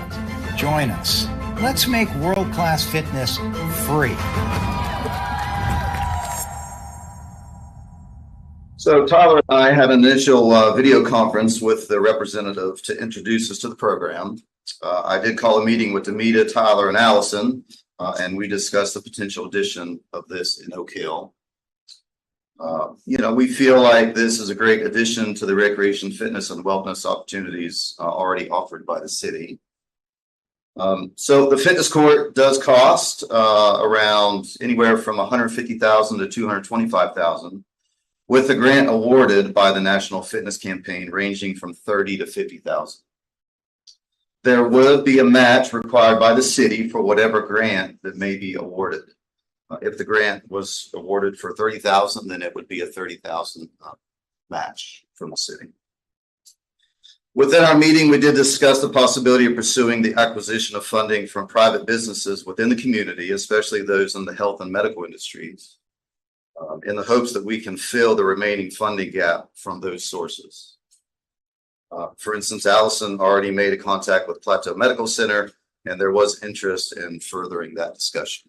Join us. Let's make world-class fitness free. So Tyler and I had an initial video conference with the representative to introduce us to the program. I did call a meeting with Demita, Tyler, and Allison, and we discussed the potential addition of this in Oak Hill. We feel like this is a great addition to the recreation, fitness, and wellness opportunities already offered by the city. So the fitness court does cost around anywhere from $150,000 to $225,000. With the grant awarded by the National Fitness Campaign ranging from $30,000 to $50,000. There will be a match required by the city for whatever grant that may be awarded. If the grant was awarded for $30,000, then it would be a $30,000 match from the city. Within our meeting, we did discuss the possibility of pursuing the acquisition of funding from private businesses within the community, especially those in the health and medical industries, in the hopes that we can fill the remaining funding gap from those sources. For instance, Allison already made a contact with Plateau Medical Center, and there was interest in furthering that discussion.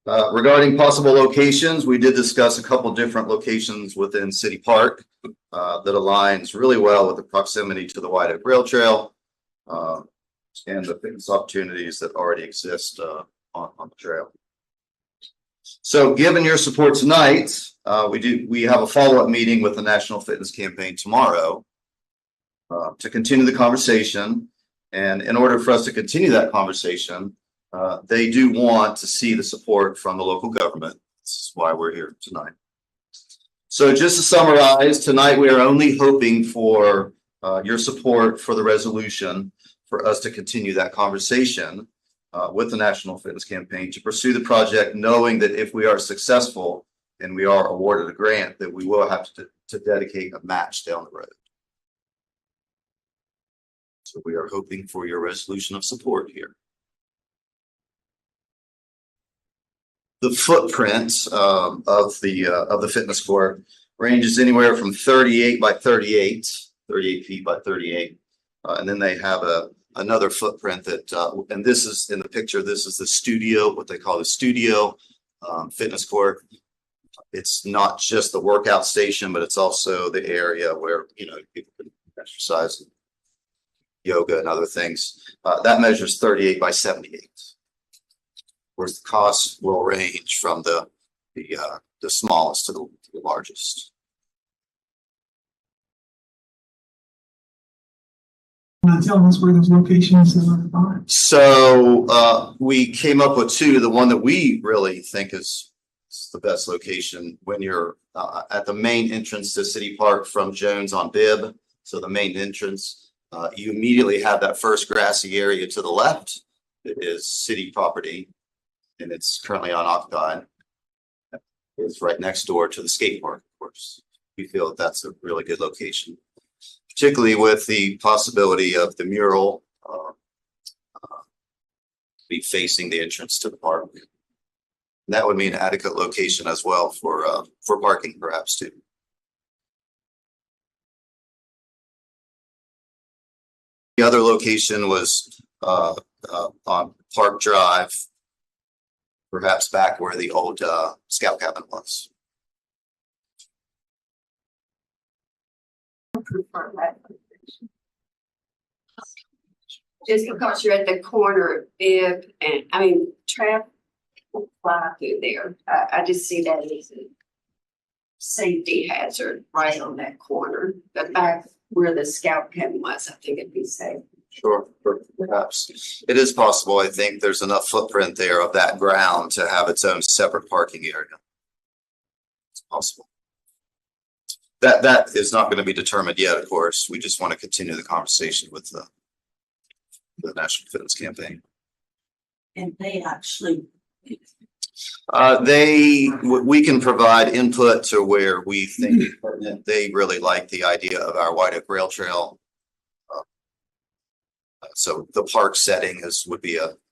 Regarding possible locations, we did discuss a couple different locations within City Park that aligns really well with the proximity to the White Oak Rail Trail and the fitness opportunities that already exist on the trail. So given your support tonight, we have a follow-up meeting with the National Fitness Campaign tomorrow to continue the conversation. And in order for us to continue that conversation, they do want to see the support from the local government. This is why we're here tonight. So just to summarize, tonight we are only hoping for your support for the resolution for us to continue that conversation with the National Fitness Campaign to pursue the project, knowing that if we are successful and we are awarded a grant, that we will have to dedicate a match down the road. So we are hoping for your resolution of support here. The footprint of the fitness court ranges anywhere from 38 by 38 feet by 38. And then they have another footprint that, and this is in the picture, this is the studio, what they call the studio fitness court. It's not just the workout station, but it's also the area where, you know, people can exercise, yoga and other things. That measures 38 by 78. Whereas the costs will range from the smallest to the largest. Tell us where those locations are. So we came up with two. The one that we really think is the best location when you're at the main entrance to City Park from Jones on Bibb. So the main entrance, you immediately have that first grassy area to the left. It is city property, and it's currently unoccupied. It's right next door to the skate park, of course. We feel that that's a really good location, particularly with the possibility of the mural be facing the entrance to the park. And that would be an adequate location as well for parking, perhaps too. The other location was on Park Drive, perhaps back where the old scout cabin was. Just because you're at the corner of Bibb and, I mean, traffic will fly through there. I just see that as a safety hazard right on that corner. But back where the scout cabin was, I think it'd be safe. Sure, perhaps. It is possible. I think there's enough footprint there of that ground to have its own separate parking area. It's possible. That is not going to be determined yet, of course. We just want to continue the conversation with the National Fitness Campaign. And they actually. We can provide input to where we think they really like the idea of our White Oak Rail Trail. So the park setting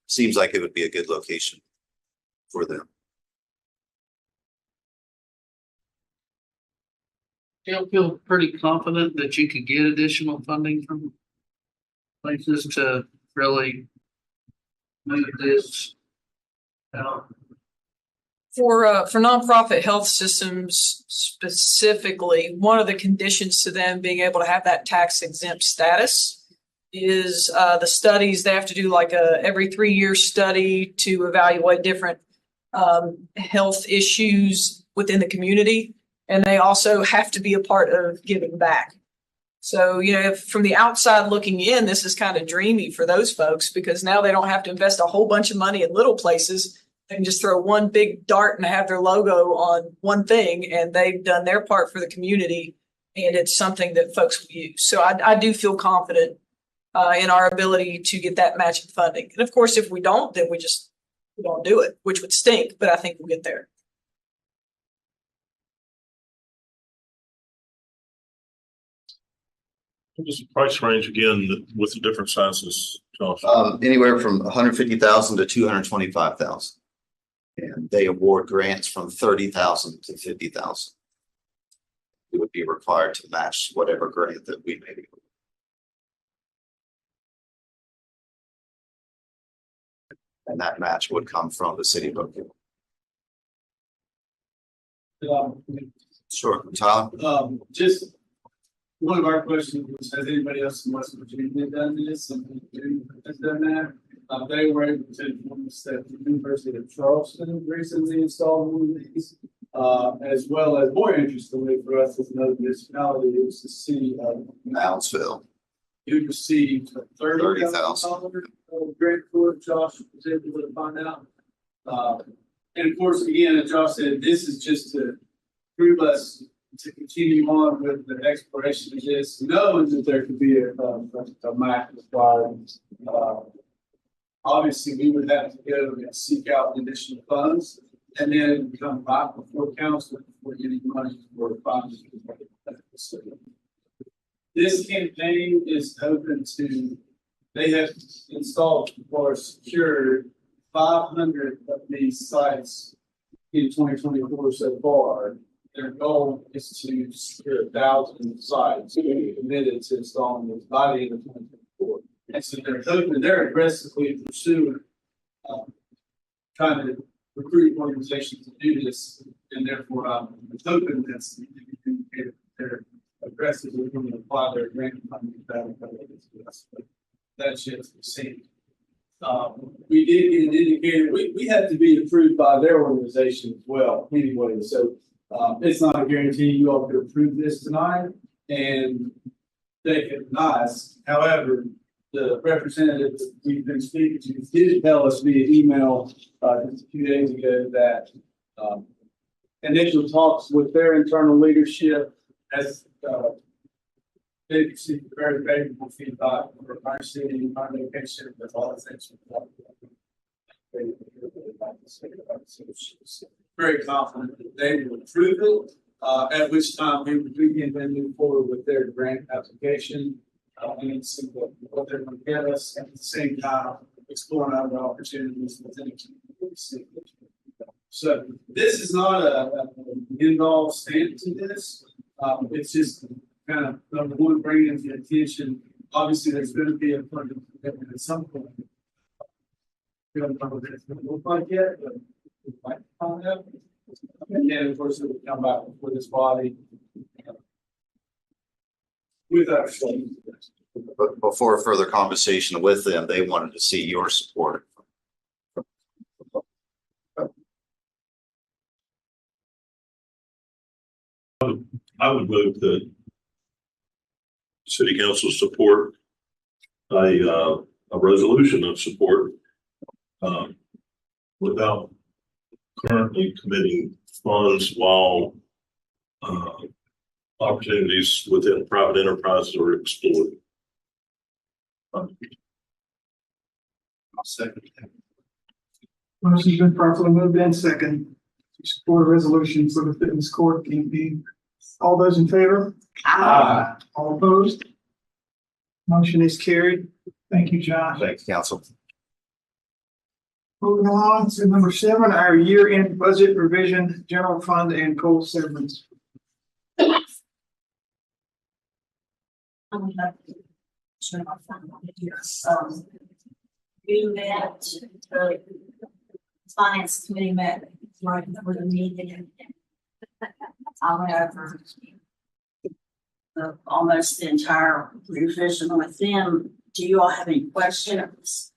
seems like it would be a good location for them. You feel pretty confident that you could get additional funding from places to really move this out? For nonprofit health systems specifically, one of the conditions to them being able to have that tax exempt status is the studies. They have to do like every 3-year study to evaluate different health issues within the community. And they also have to be a part of giving back. So, you know, if from the outside looking in, this is kind of dreamy for those folks because now they don't have to invest a whole bunch of money in little places. They can just throw one big dart and have their logo on one thing, and they've done their part for the community, and it's something that folks will use. So I do feel confident in our ability to get that matching funding. And of course, if we don't, then we don't do it, which would stink, but I think we'll get there. What is the price range again with the different sizes, Josh? Anywhere from 150,000 to 225,000. And they award grants from 30,000 to 50,000. It would be required to match whatever grant that we may be. And that match would come from the city of Oak Hill. Sure, Tyler. Just one of our questions was, has anybody else in West Virginia done this and has done that? They were able to inform us that the University of Charleston recently installed one of these, as well as more interestingly for us as another municipality, it was the city of Moundsville. You received $30,000 grant for it. Josh was able to find out. And of course, again, as Josh said, this is just to prove us to continue on with the exploration of this, knowing that there could be a MAC required. Obviously, we would have to go and seek out additional funds and then come back before council for getting money for funds. This campaign is open to, they have installed or secured 500 of these sites in 2024 so far. Their goal is to secure 1,000 sites committed to installing this by the end of 2024. And so they're hoping, they're aggressively pursuing, trying to recruit organizations to do this. And therefore, I'm hoping that's they're aggressively going to apply their grant funding to that. That's yet to be seen. We did get an indicator, we have to be approved by their organization as well, anyway. So it's not a guarantee you all could approve this tonight and they could deny us. However, the representative that we've been speaking to did tell us via email just a few days ago that initial talks with their internal leadership has they received very favorable feedback for our city, our location, with all the things. Very confident that they will approve it, at which time we would begin to move forward with their grant application. And see what they're going to get us, and at the same time exploring other opportunities within the city. So this is not an end-all stand to this. It's just kind of number one, bringing to attention. Obviously, there's going to be a funding commitment at some point. We don't know what it's going to look like yet, but we might find out. And then, of course, it will come back before this body with our study. But before further conversation with them, they wanted to see your support. I would move that city council support a resolution of support without currently committing funds while opportunities within private enterprises are explored. I'll second that. Motion's been properly moved in second to support a resolution for the fitness court campaign. All those in favor? Aye. All opposed? Motion is carried. Thank you, Josh. Thanks, council. Moving along to number 7, our year-end budget revision, general fund and coal severance. We met, the finance committee met right before the meeting. However, almost the entire revision with them. Do you all have any questions?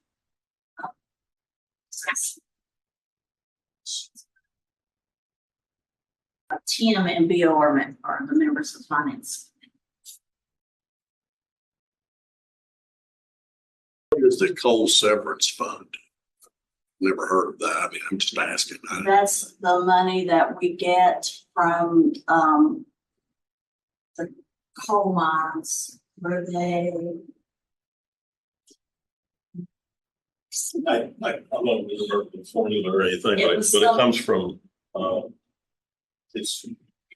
Tim and Bill are the members of finance. What is the coal severance fund? Never heard of that. I mean, I'm just asking. That's the money that we get from the coal mines where they. I don't remember the formula or anything like, but some, it comes from it's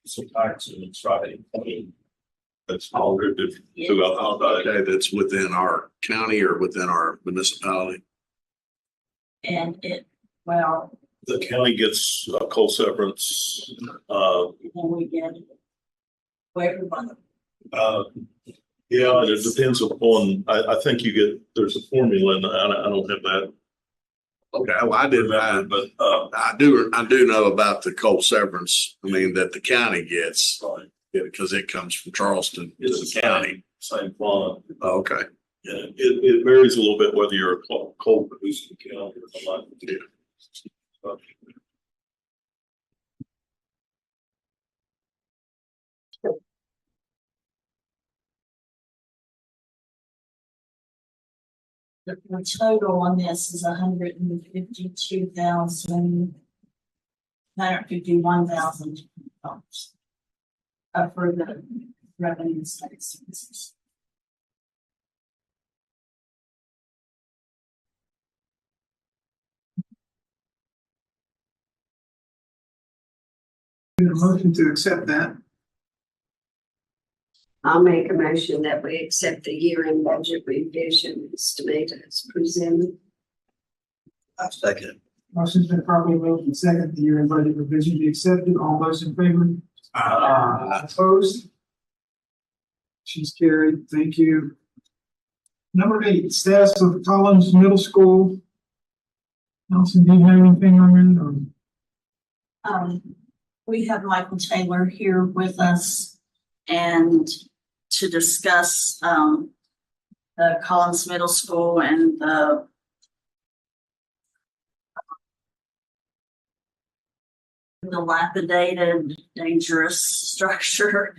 some tax and it's right. that's distributed throughout the state. Okay, that's within our county or within our municipality. And well, The county gets coal severance, and we get for everybody. yeah, and it depends upon, I think you get, there's a formula and I don't have that. Okay, well, I didn't, But, I do know about the coal severance. I mean, that the county gets, because it comes from Charleston to it's the county. same fund. Okay. Yeah, it varies a little bit whether you're a coal producing county or not. Yeah. The total on this is $151,000 for the revenue side expenses. Need a motion to accept that. I'll make a motion that we accept the year-end budget revision estimated as presented. Second. Motion's been properly moved and second, the year-end budget revision be accepted. All those in favor? Opposed? She's carried. Thank you. Number 8, status of Collins Middle School. Nelson, do you have anything on it? We have Michael Taylor here with us and to discuss the Collins Middle School and the dilapidated, dangerous structure.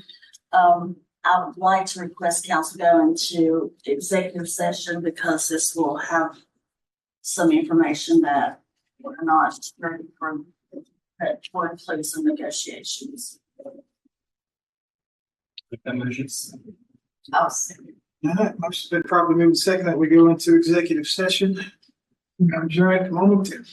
I would like to request council go into executive session because this will have some information that we're not ready for, that will include some negotiations. I'll second. All right, motion's been properly moved and second that we go into executive session. I'm adjourned momentarily.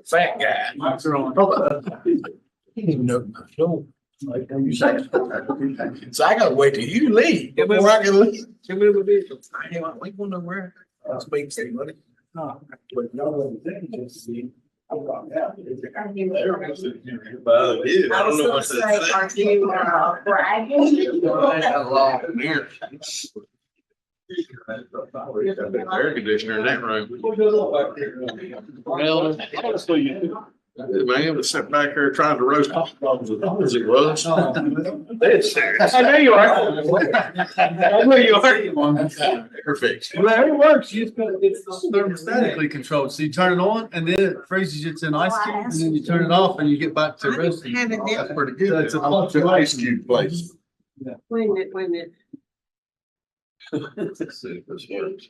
Fat guy. So I gotta wait till you leave before I can leave. I ain't going nowhere. Speak to buddy. I was gonna say, are you bragging? Air conditioner in that room. Well, man was sitting back there trying to roast as it was. I know you are. I know you are. Perfect. Well, it works. You just gotta, it's thermostatically controlled. So you turn it on and then it freezes it in ice cube and then you turn it off and you get back to roasting. That's pretty good. So it's an Ice cube place. Wait a minute, wait a minute. Let's see if this works.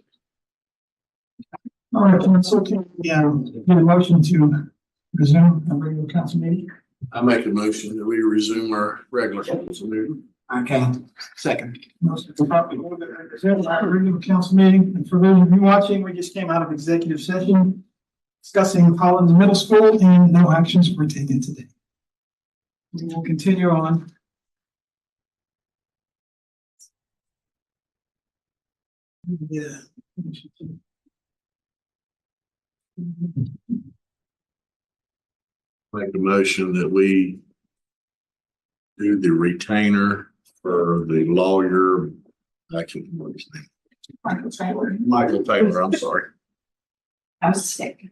All right, council, can we, get a motion to resume a regular council meeting? I make a motion that we resume our regular council meeting. Okay, second. Motion to properly resume our regular council meeting, and for those of you watching, we just came out of executive session discussing Collins Middle School, and no actions were taken today. We will continue on. Yeah. Make a motion that we do the retainer for the lawyer. I can't remember his name. Michael Taylor, I'm sorry. I'm sick.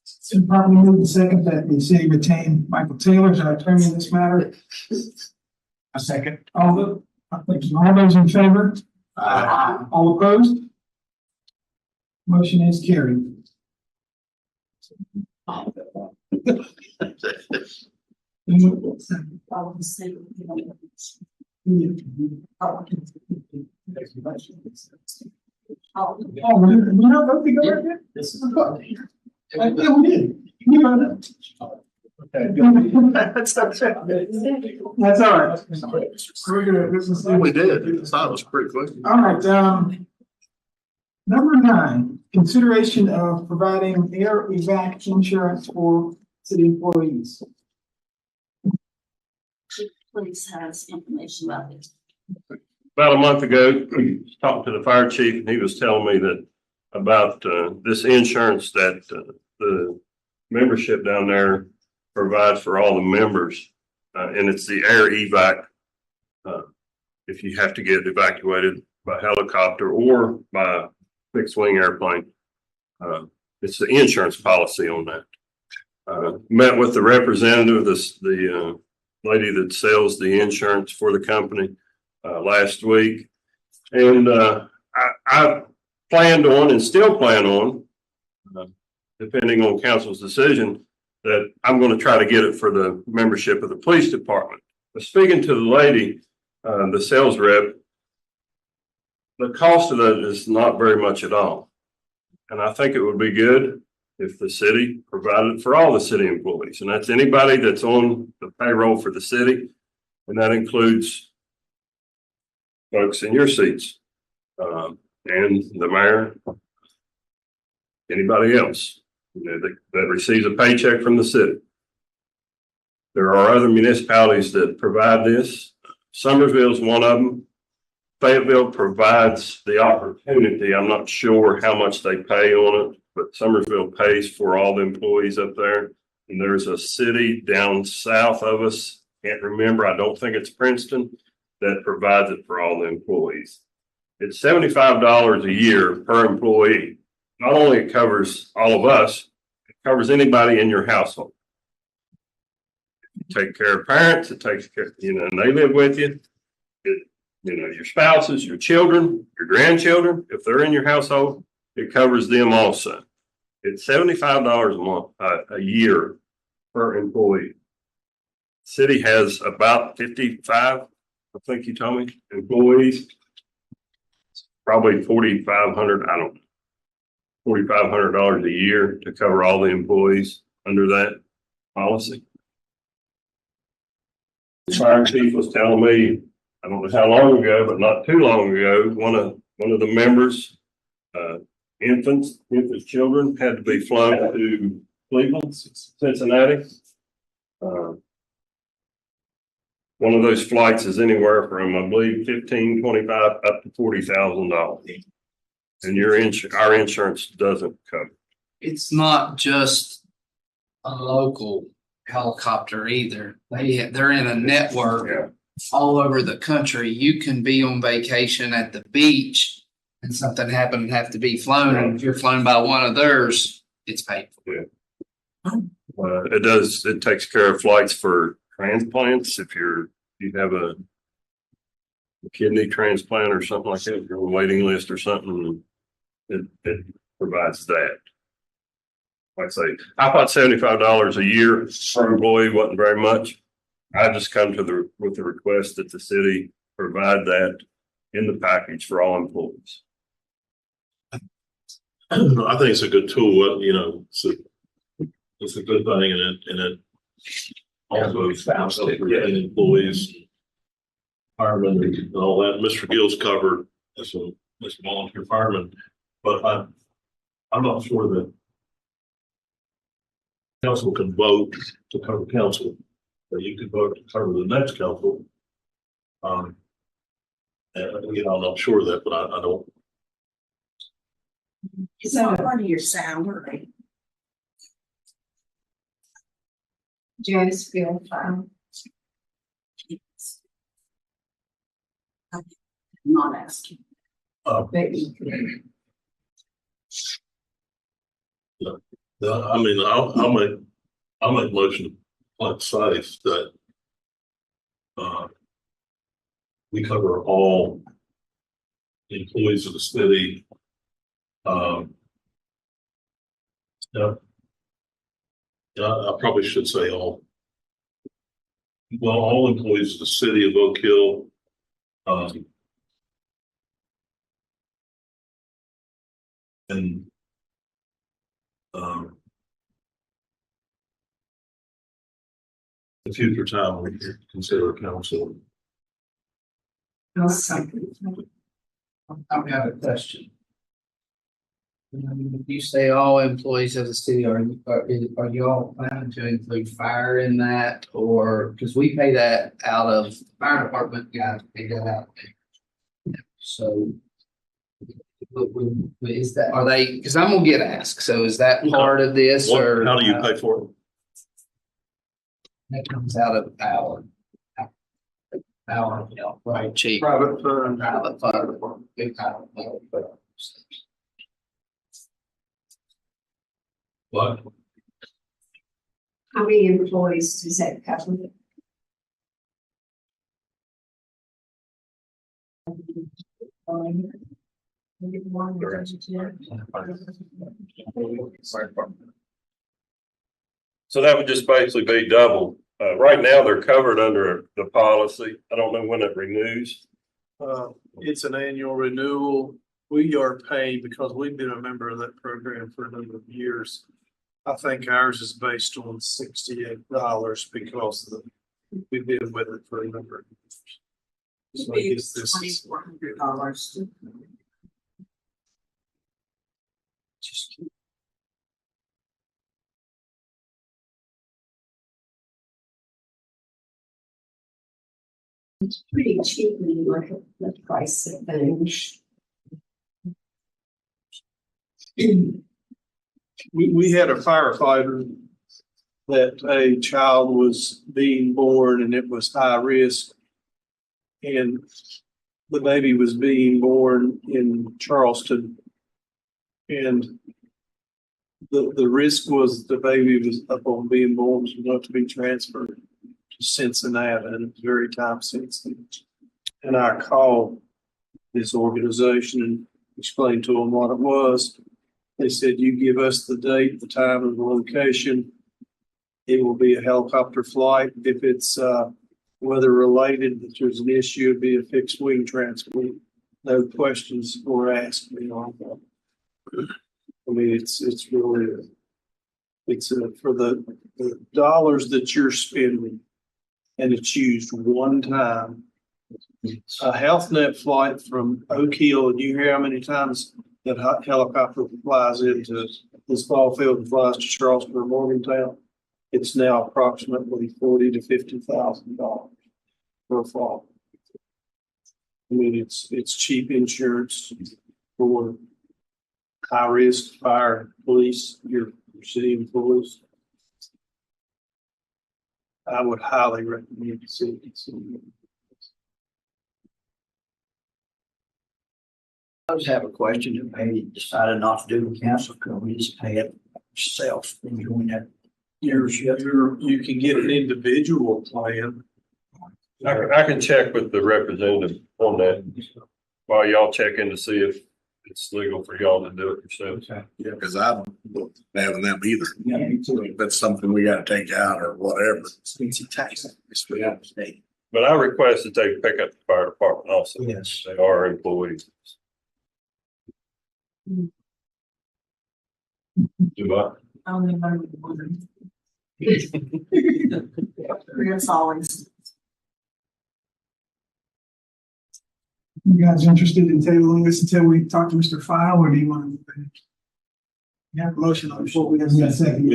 So probably move the second that the city retain Michael Taylor as our attorney in this matter. A second. All those in favor? All opposed? Motion is carried. Oh, we're not voting to go right there? This is a vote. Yeah, we did. You know that. That's all right. We're gonna, this is. We did. I thought it was pretty quick. All right, number 9, consideration of providing air evac insurance for city employees. Please has information about this. About a month ago, talking to the fire chief, and he was telling me that about this insurance that the membership down there provides for all the members, and it's the air evac. If you have to get evacuated by helicopter or by fixed wing airplane, it's the insurance policy on that. Met with the representative, the lady that sells the insurance for the company last week, and I planned on and still plan on, depending on council's decision, that I'm going to try to get it for the membership of the police department. But speaking to the lady, the sales rep, the cost of that is not very much at all. And I think it would be good if the city provided it for all the city employees. And that's anybody that's on the payroll for the city. And that includes folks in your seats, and the mayor, anybody else, that receives a paycheck from the city. There are other municipalities that provide this. Summersville is one of them. Fayetteville provides the opportunity. I'm not sure how much they pay on it, but Summersville pays for all the employees up there. And there's a city down south of us, can't remember, I don't think it's Princeton, that provides it for all the employees. It's $75 a year per employee. Not only it covers all of us, it covers anybody in your household. You take care of parents, it takes care, and they live with you. Your spouses, your children, your grandchildren, if they're in your household, it covers them also. It's $75 a month, a year per employee. City has about 55, I think you told me, employees. Probably 4,500, I don't know, $4,500 a year to cover all the employees under that policy. The fire chief was telling me, I don't know how long ago, but not too long ago, one of the members infant children had to be flown to Cleveland, Cincinnati. One of those flights is anywhere from, I believe, $15,000, $25,000 up to $40,000. And our insurance doesn't cover. It's not just a local helicopter either. They're in a network all over the country. You can be on vacation at the beach and something happen and have to be flown. And if you're flown by one of theirs, it's paid for. It takes care of flights for transplants. If you have a kidney transplant or something like that, you're on a waiting list or something, it provides that. Like I say, I thought $75 a year per employee wasn't very much. I just come with the request that the city provide that in the package for all employees. I think it's a good tool, it's a good thing and it also getting employees, firemen and all that. Mr. Gill's covered as a volunteer fireman, but I'm not sure that council can vote to cover council, but you could vote to cover the next council. And I'm not sure of that, but I don't. It's not part of your salary. Janice Field Farm. I'm not asking. I mean, I'll make motion like safe that we cover all employees of the city. I probably should say all employees of the city of Oak Hill. And the future time we consider council. I have a question. You say all employees of the city, are you all planning to include fire in that, or because we pay that out of the fire department, guys pay that out. So is that, are they, because I'm gonna get asked, so is that part of this or? How do you pay for it? That comes out of our, right, cheap. Private fund. Private fund, big private fund. What? How many employees does that cover? So that would just basically be double. Right now, they're covered under the policy. I don't know when it renews. It's an annual renewal. We are paying because we've been a member of that program for a number of years. I think ours is based on $68 because we've been with it for a number of years. So I guess this is $2,400. It's pretty cheap when you look at the price of things. We had a firefighter that a child was being born and it was high risk. And the baby was being born in Charleston. And the risk was the baby was upon being born was going to be transferred to Cincinnati, and it's very time sensitive. And I called this organization and explained to them what it was. They said, you give us the date, the time, and the location. It will be a helicopter flight. If it's weather related, if there's an issue, it'd be a fixed wing transport. No questions were asked me on that. I mean, it's really, for the dollars that you're spending and it's used one time. A Health Net flight from Oak Hill, and you hear how many times that helicopter flies into this ball field and flies to Charleston or Morgantown. It's now approximately $40,000 to $50,000 per fall. I mean, it's cheap insurance for high risk fire, police, your city employees. I would highly recommend the city. I just have a question that maybe decided not to do with council, because we just pay it ourselves when you're doing that. You can get an individual plan. I can check with the representative on that while y'all check in to see if it's legal for y'all to do it yourselves. Yeah, because I'm not having them either. If that's something we gotta take out or whatever. It's a tax. But I request that they pick up the fire department also. Yes. They are employees. Do I? It's always. You guys interested in tabling this until we talk to Mr. File, or do you want to? You have a motion on before we have a second.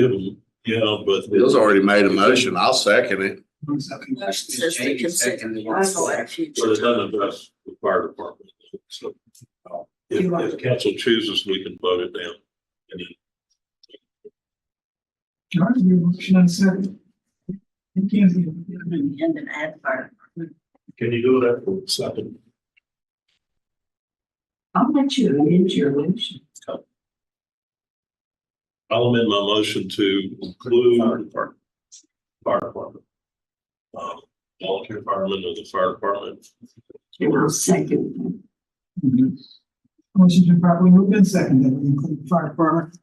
Yeah, but. Bill's already made a motion. I'll second it. Says to consider the council at a future. But it doesn't address the fire department. So if council chooses, we can vote it down. All right, your motion and second. You can't do it. And an ad fire. Can you do that for a second? I'll let you amend your motion. I'll amend my motion to include fire department. Volunteer firemen of the fire department. I'll second. Motion's been properly moved and seconded. We include the fire department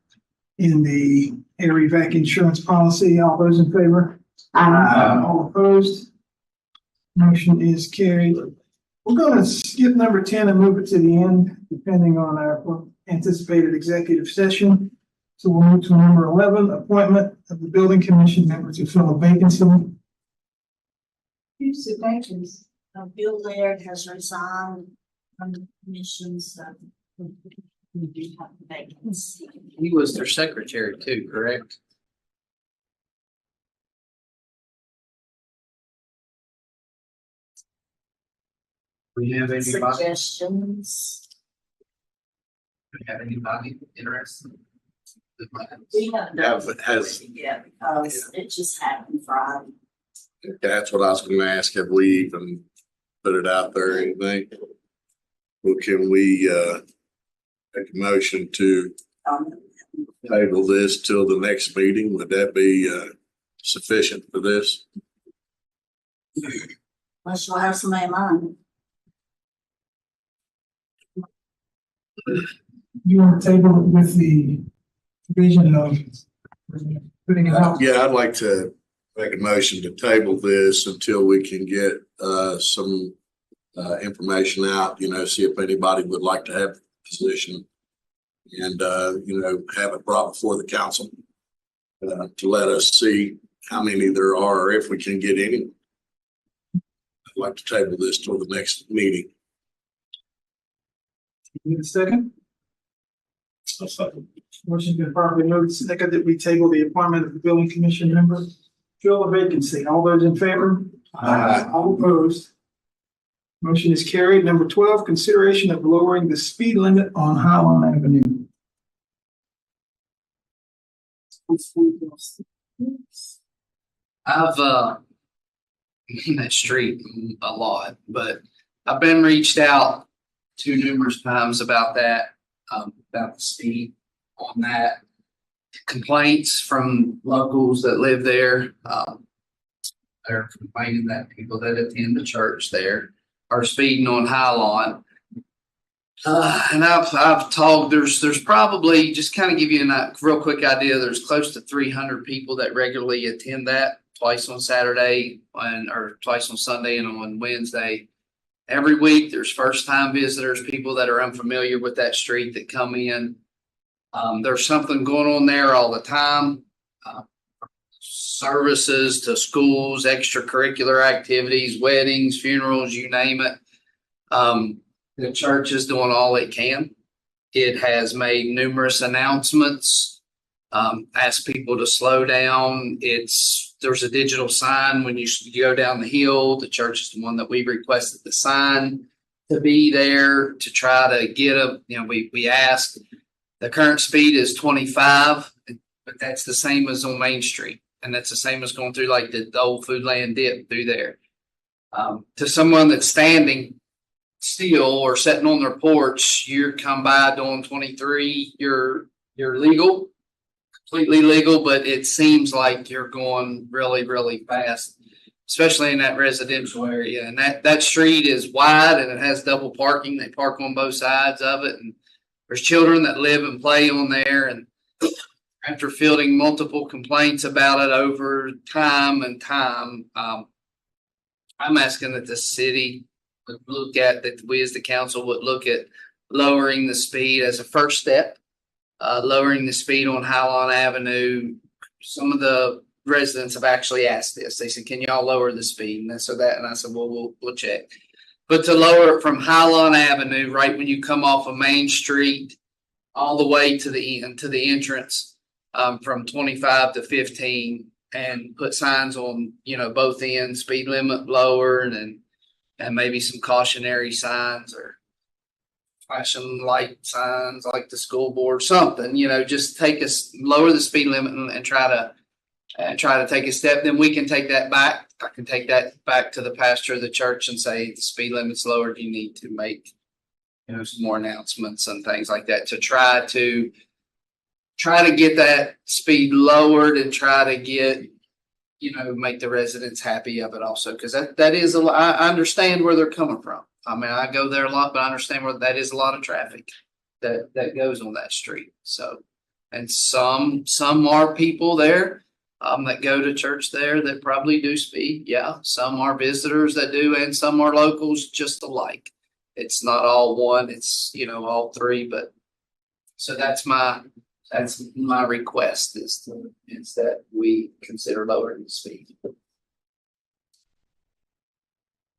in the air evac insurance policy. All those in favor? All opposed? Motion is carried. We're going to skip number 10 and move it to the end, depending on our anticipated executive session. So we'll move to number 11, appointment of the building commission member to fill a vacancy. Who's the vacancy? Bill Laird has resigned from the commission, so we do have the vacancy. He was their secretary too, correct? We have anybody? Suggestions? We have anybody interested? We haven't Yeah, done but has- it yet because it just happened Friday. That's what I was gonna ask. Have we even put it out there or anything? Well, can we, make a motion to table this till the next meeting? Would that be, sufficient for this? Unless you'll have somebody in mind. You want to table it with the vision of putting it out? Yeah, I'd like to make a motion to table this until we can get, some, information out, see if anybody would like to have the position. And, have it brought before the council, to let us see how many there are, or if we can get any. I'd like to table this till the next meeting. Need a second? A second. Motion's been properly moved, second that we table the appointment of the building commission member. Fill the vacancy. All those in favor? All opposed? Motion is carried. Number 12, consideration of lowering the speed limit on Highland Avenue. I've in that street a lot, but I've been reached out to numerous times about that, about the speed on that. Complaints from locals that live there. They're complaining that people that attend the church there are speeding on Highline. And I've talked, there's probably, just kind of give you a real quick idea, there's close to 300 people that regularly attend that twice on Saturday or twice on Sunday and on Wednesday. Every week, there's first time visitors, people that are unfamiliar with that street that come in. There's something going on there all the time. Services to schools, extracurricular activities, weddings, funerals, you name it. The church is doing all it can It has made numerous announcements, asked people to slow down. There's a digital sign when you go down the hill. The church is the one that we requested the sign to be there to try to get we asked. The current speed is 25, but that's the same as on Main Street. And that's the same as going through like the old Foodland dip through there. To someone that's standing still or sitting on their porch, you come by doing 23, you're legal, completely legal, but it seems like you're going really, really fast, especially in that residential area. And that street is wide and it has double parking. They park on both sides of it. And there's children that live and play on there. And after fielding multiple complaints about it over time and time, I'm asking that the city would look at, that we as the council would look at lowering the speed as a first step, lowering the speed on Highline Avenue. Some of the residents have actually asked this. They said, can y'all lower the speed? And I said, well, we'll check. But to lower it from Highline Avenue, right when you come off of Main Street, all the way to the end, to the entrance, from 25 to 15, and put signs on, both ends, speed limit lowered, and maybe some cautionary signs or flashing light signs like the school board, something, just lower the speed limit and try to take a step. Then we can take that back. I can take that back to the pastor of the church and say, the speed limit's lowered. You need to make, some more announcements and things like that to try to get that speed lowered and try to get, make the residents happy of it also. Cause that is I understand where they're coming from. I mean, I go there a lot, but I understand where that is a lot of traffic that goes on that street. So, and some are people there that go to church there that probably do speed. Yeah. Some are visitors that do, and some are locals just alike. It's not all one, it's, all three, but so that's my request is that we consider lowering the speed.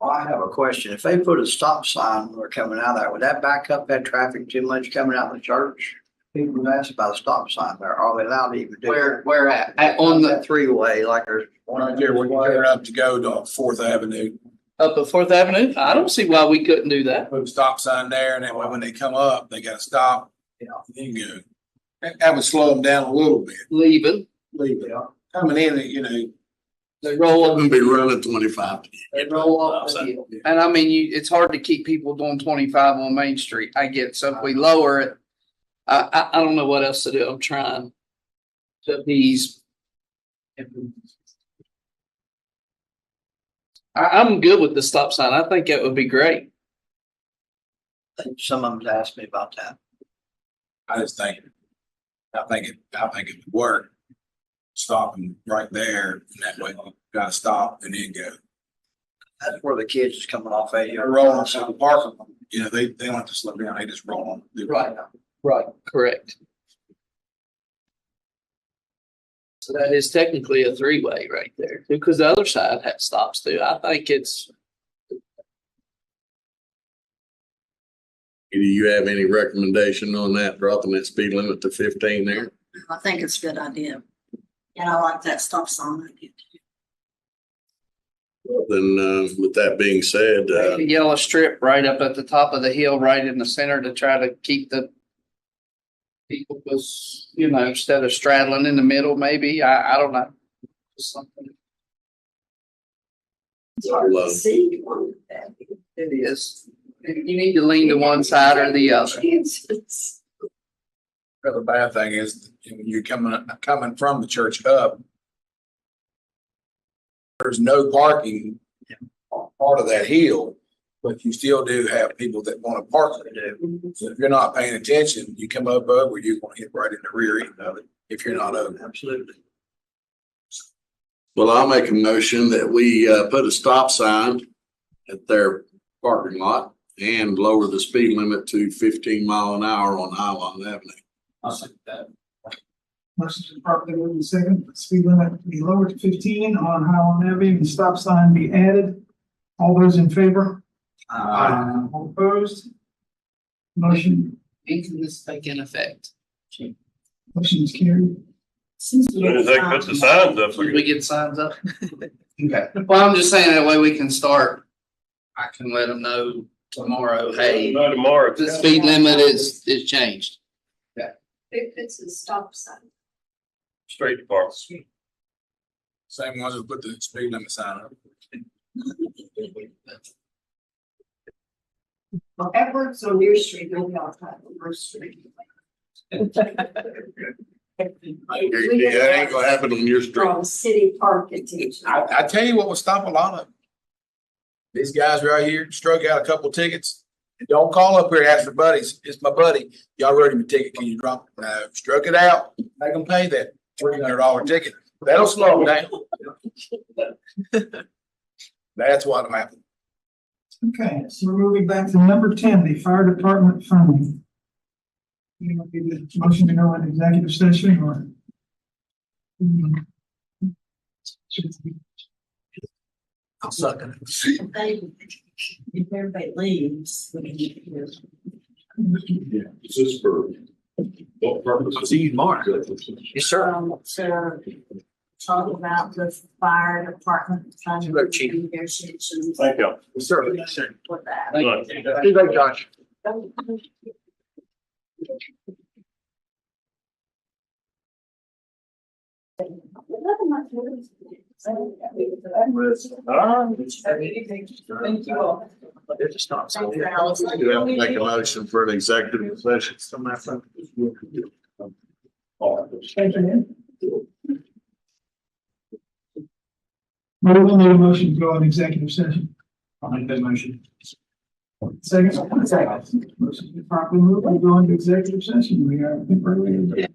Well, I have a question. If they put a stop sign when they're coming out of there, would that back up that traffic too much coming out of the church? People have asked about a stop sign there. Are they allowed to even do that? Where at? On the three-way, like there's one right there when you turn up to go to 4th Avenue. Up at 4th Avenue? I don't see why we couldn't do that. Put a stop sign there, and that way when they come up, they got to stop. Then go. That would slow them down a little bit. Leaving. Coming in, they roll up and be running 25. They roll up. And I mean, it's hard to keep people doing 25 on Main Street. I get it. So if we lower it, I don't know what else to do. I'm trying to appease. I'm good with the stop sign. I think it would be great. Some of them asked me about that. I think it would work. Stop them right there, and that way you gotta stop and then go. That's where the kids is coming off at you. They're rolling to the park. They don't have to slow down. They just roll on. Right. Correct. So that is technically a three-way right there, because the other side has stops too. I think it's. Do you have any recommendation on that, dropping that speed limit to 15 there? I think it's a good idea. And I like that stop sign idea. Then, with that being said, A yellow strip right up at the top of the hill, right in the center, to try to keep the people, because, instead of straddling in the middle, maybe, I don't know. Just something. It is. You need to lean to one side or the other. The bad thing is when you're coming from the church up, there's no parking on part of that hill, but you still do have people that want to park there. So if you're not paying attention, you come up over, you're going to hit right in the rear end of it if you're not over. Absolutely. well, I'll make a motion that we put a stop sign at their parking lot and lower the speed limit to 15 miles an hour on Highline Avenue. I'll second that. Motion to properly move the second, the speed limit be lowered to 15 on Highland Avenue and stop sign be added. All those in favor? All opposed? Motion and can this take in effect? Motion is carried. As soon as they put the signs up, We get signs up? Okay, well, I'm just saying that way we can start. I can let them know tomorrow, hey, by tomorrow. the speed limit is changed. If it's a stop sign. Straight to park. Same ones who put the speed limit sign up. Well, Edwards on your street, maybe I'll try on Bruce Street. That ain't gonna happen on your street. From city park attention. I tell you what will stop a lot of them. These guys right here struck out a couple tickets. Don't call up here and ask for buddies. It's my buddy. Y'all wrote him a ticket. Can you drop it? No, struck it out. Make them pay that $300 ticket. That'll slow them down. That's what'll happen. Okay, so we're moving back to number 10, the fire department funding. You know, give the motion to go into executive session or? I'll suck it. If everybody leaves, we can get here. Is this for what purpose? I'll see you tomorrow. Yes, sir. To talk about the fire department funding Hello, Chief. negotiations Thank you. Yes, sir. with that. Thank you. See you, Josh. Thank you all. It just stops. You have to make a motion for an executive session. Thank you. We will need a motion to go on executive session. I'll make that motion. Second. Motion is properly moved. We go into executive session. We are temporarily.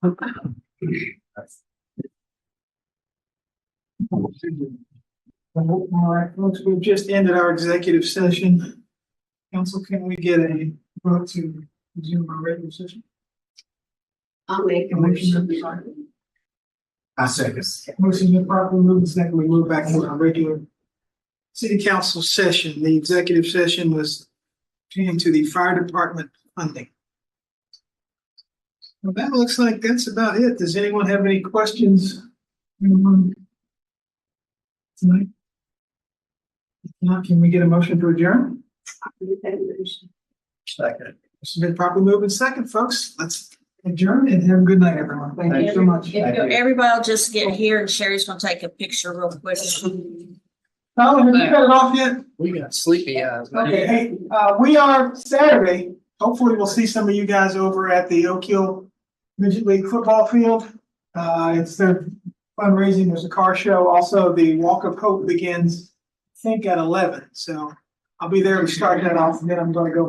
All right, folks, we've just ended our executive session. Council, can we get a vote to resume our regular session? I'll make a motion. I second. Motion been properly moved and second. We move back to our regular city council session. The executive session was pertaining to the fire department funding. Well, that looks like that's about it. Does anyone have any questions? Anyone? Tonight? If not, can we get a motion to adjourn? Second. It's been properly moved and second, folks. Let's adjourn and have a good night, everyone. Thank you so much. Everybody will just get here and Sherry's gonna take a picture real quick. Oh, have you got it off yet? We got sleepy eyes. man. Okay, hey, we are Saturday. Hopefully we'll see some of you guys over at the Oak Hill Midget League football field. It's their fundraising. There's a car show. Also, the Walk of Hope begins, I think, at 11. So I'll be there to start that off, and then I'm gonna go make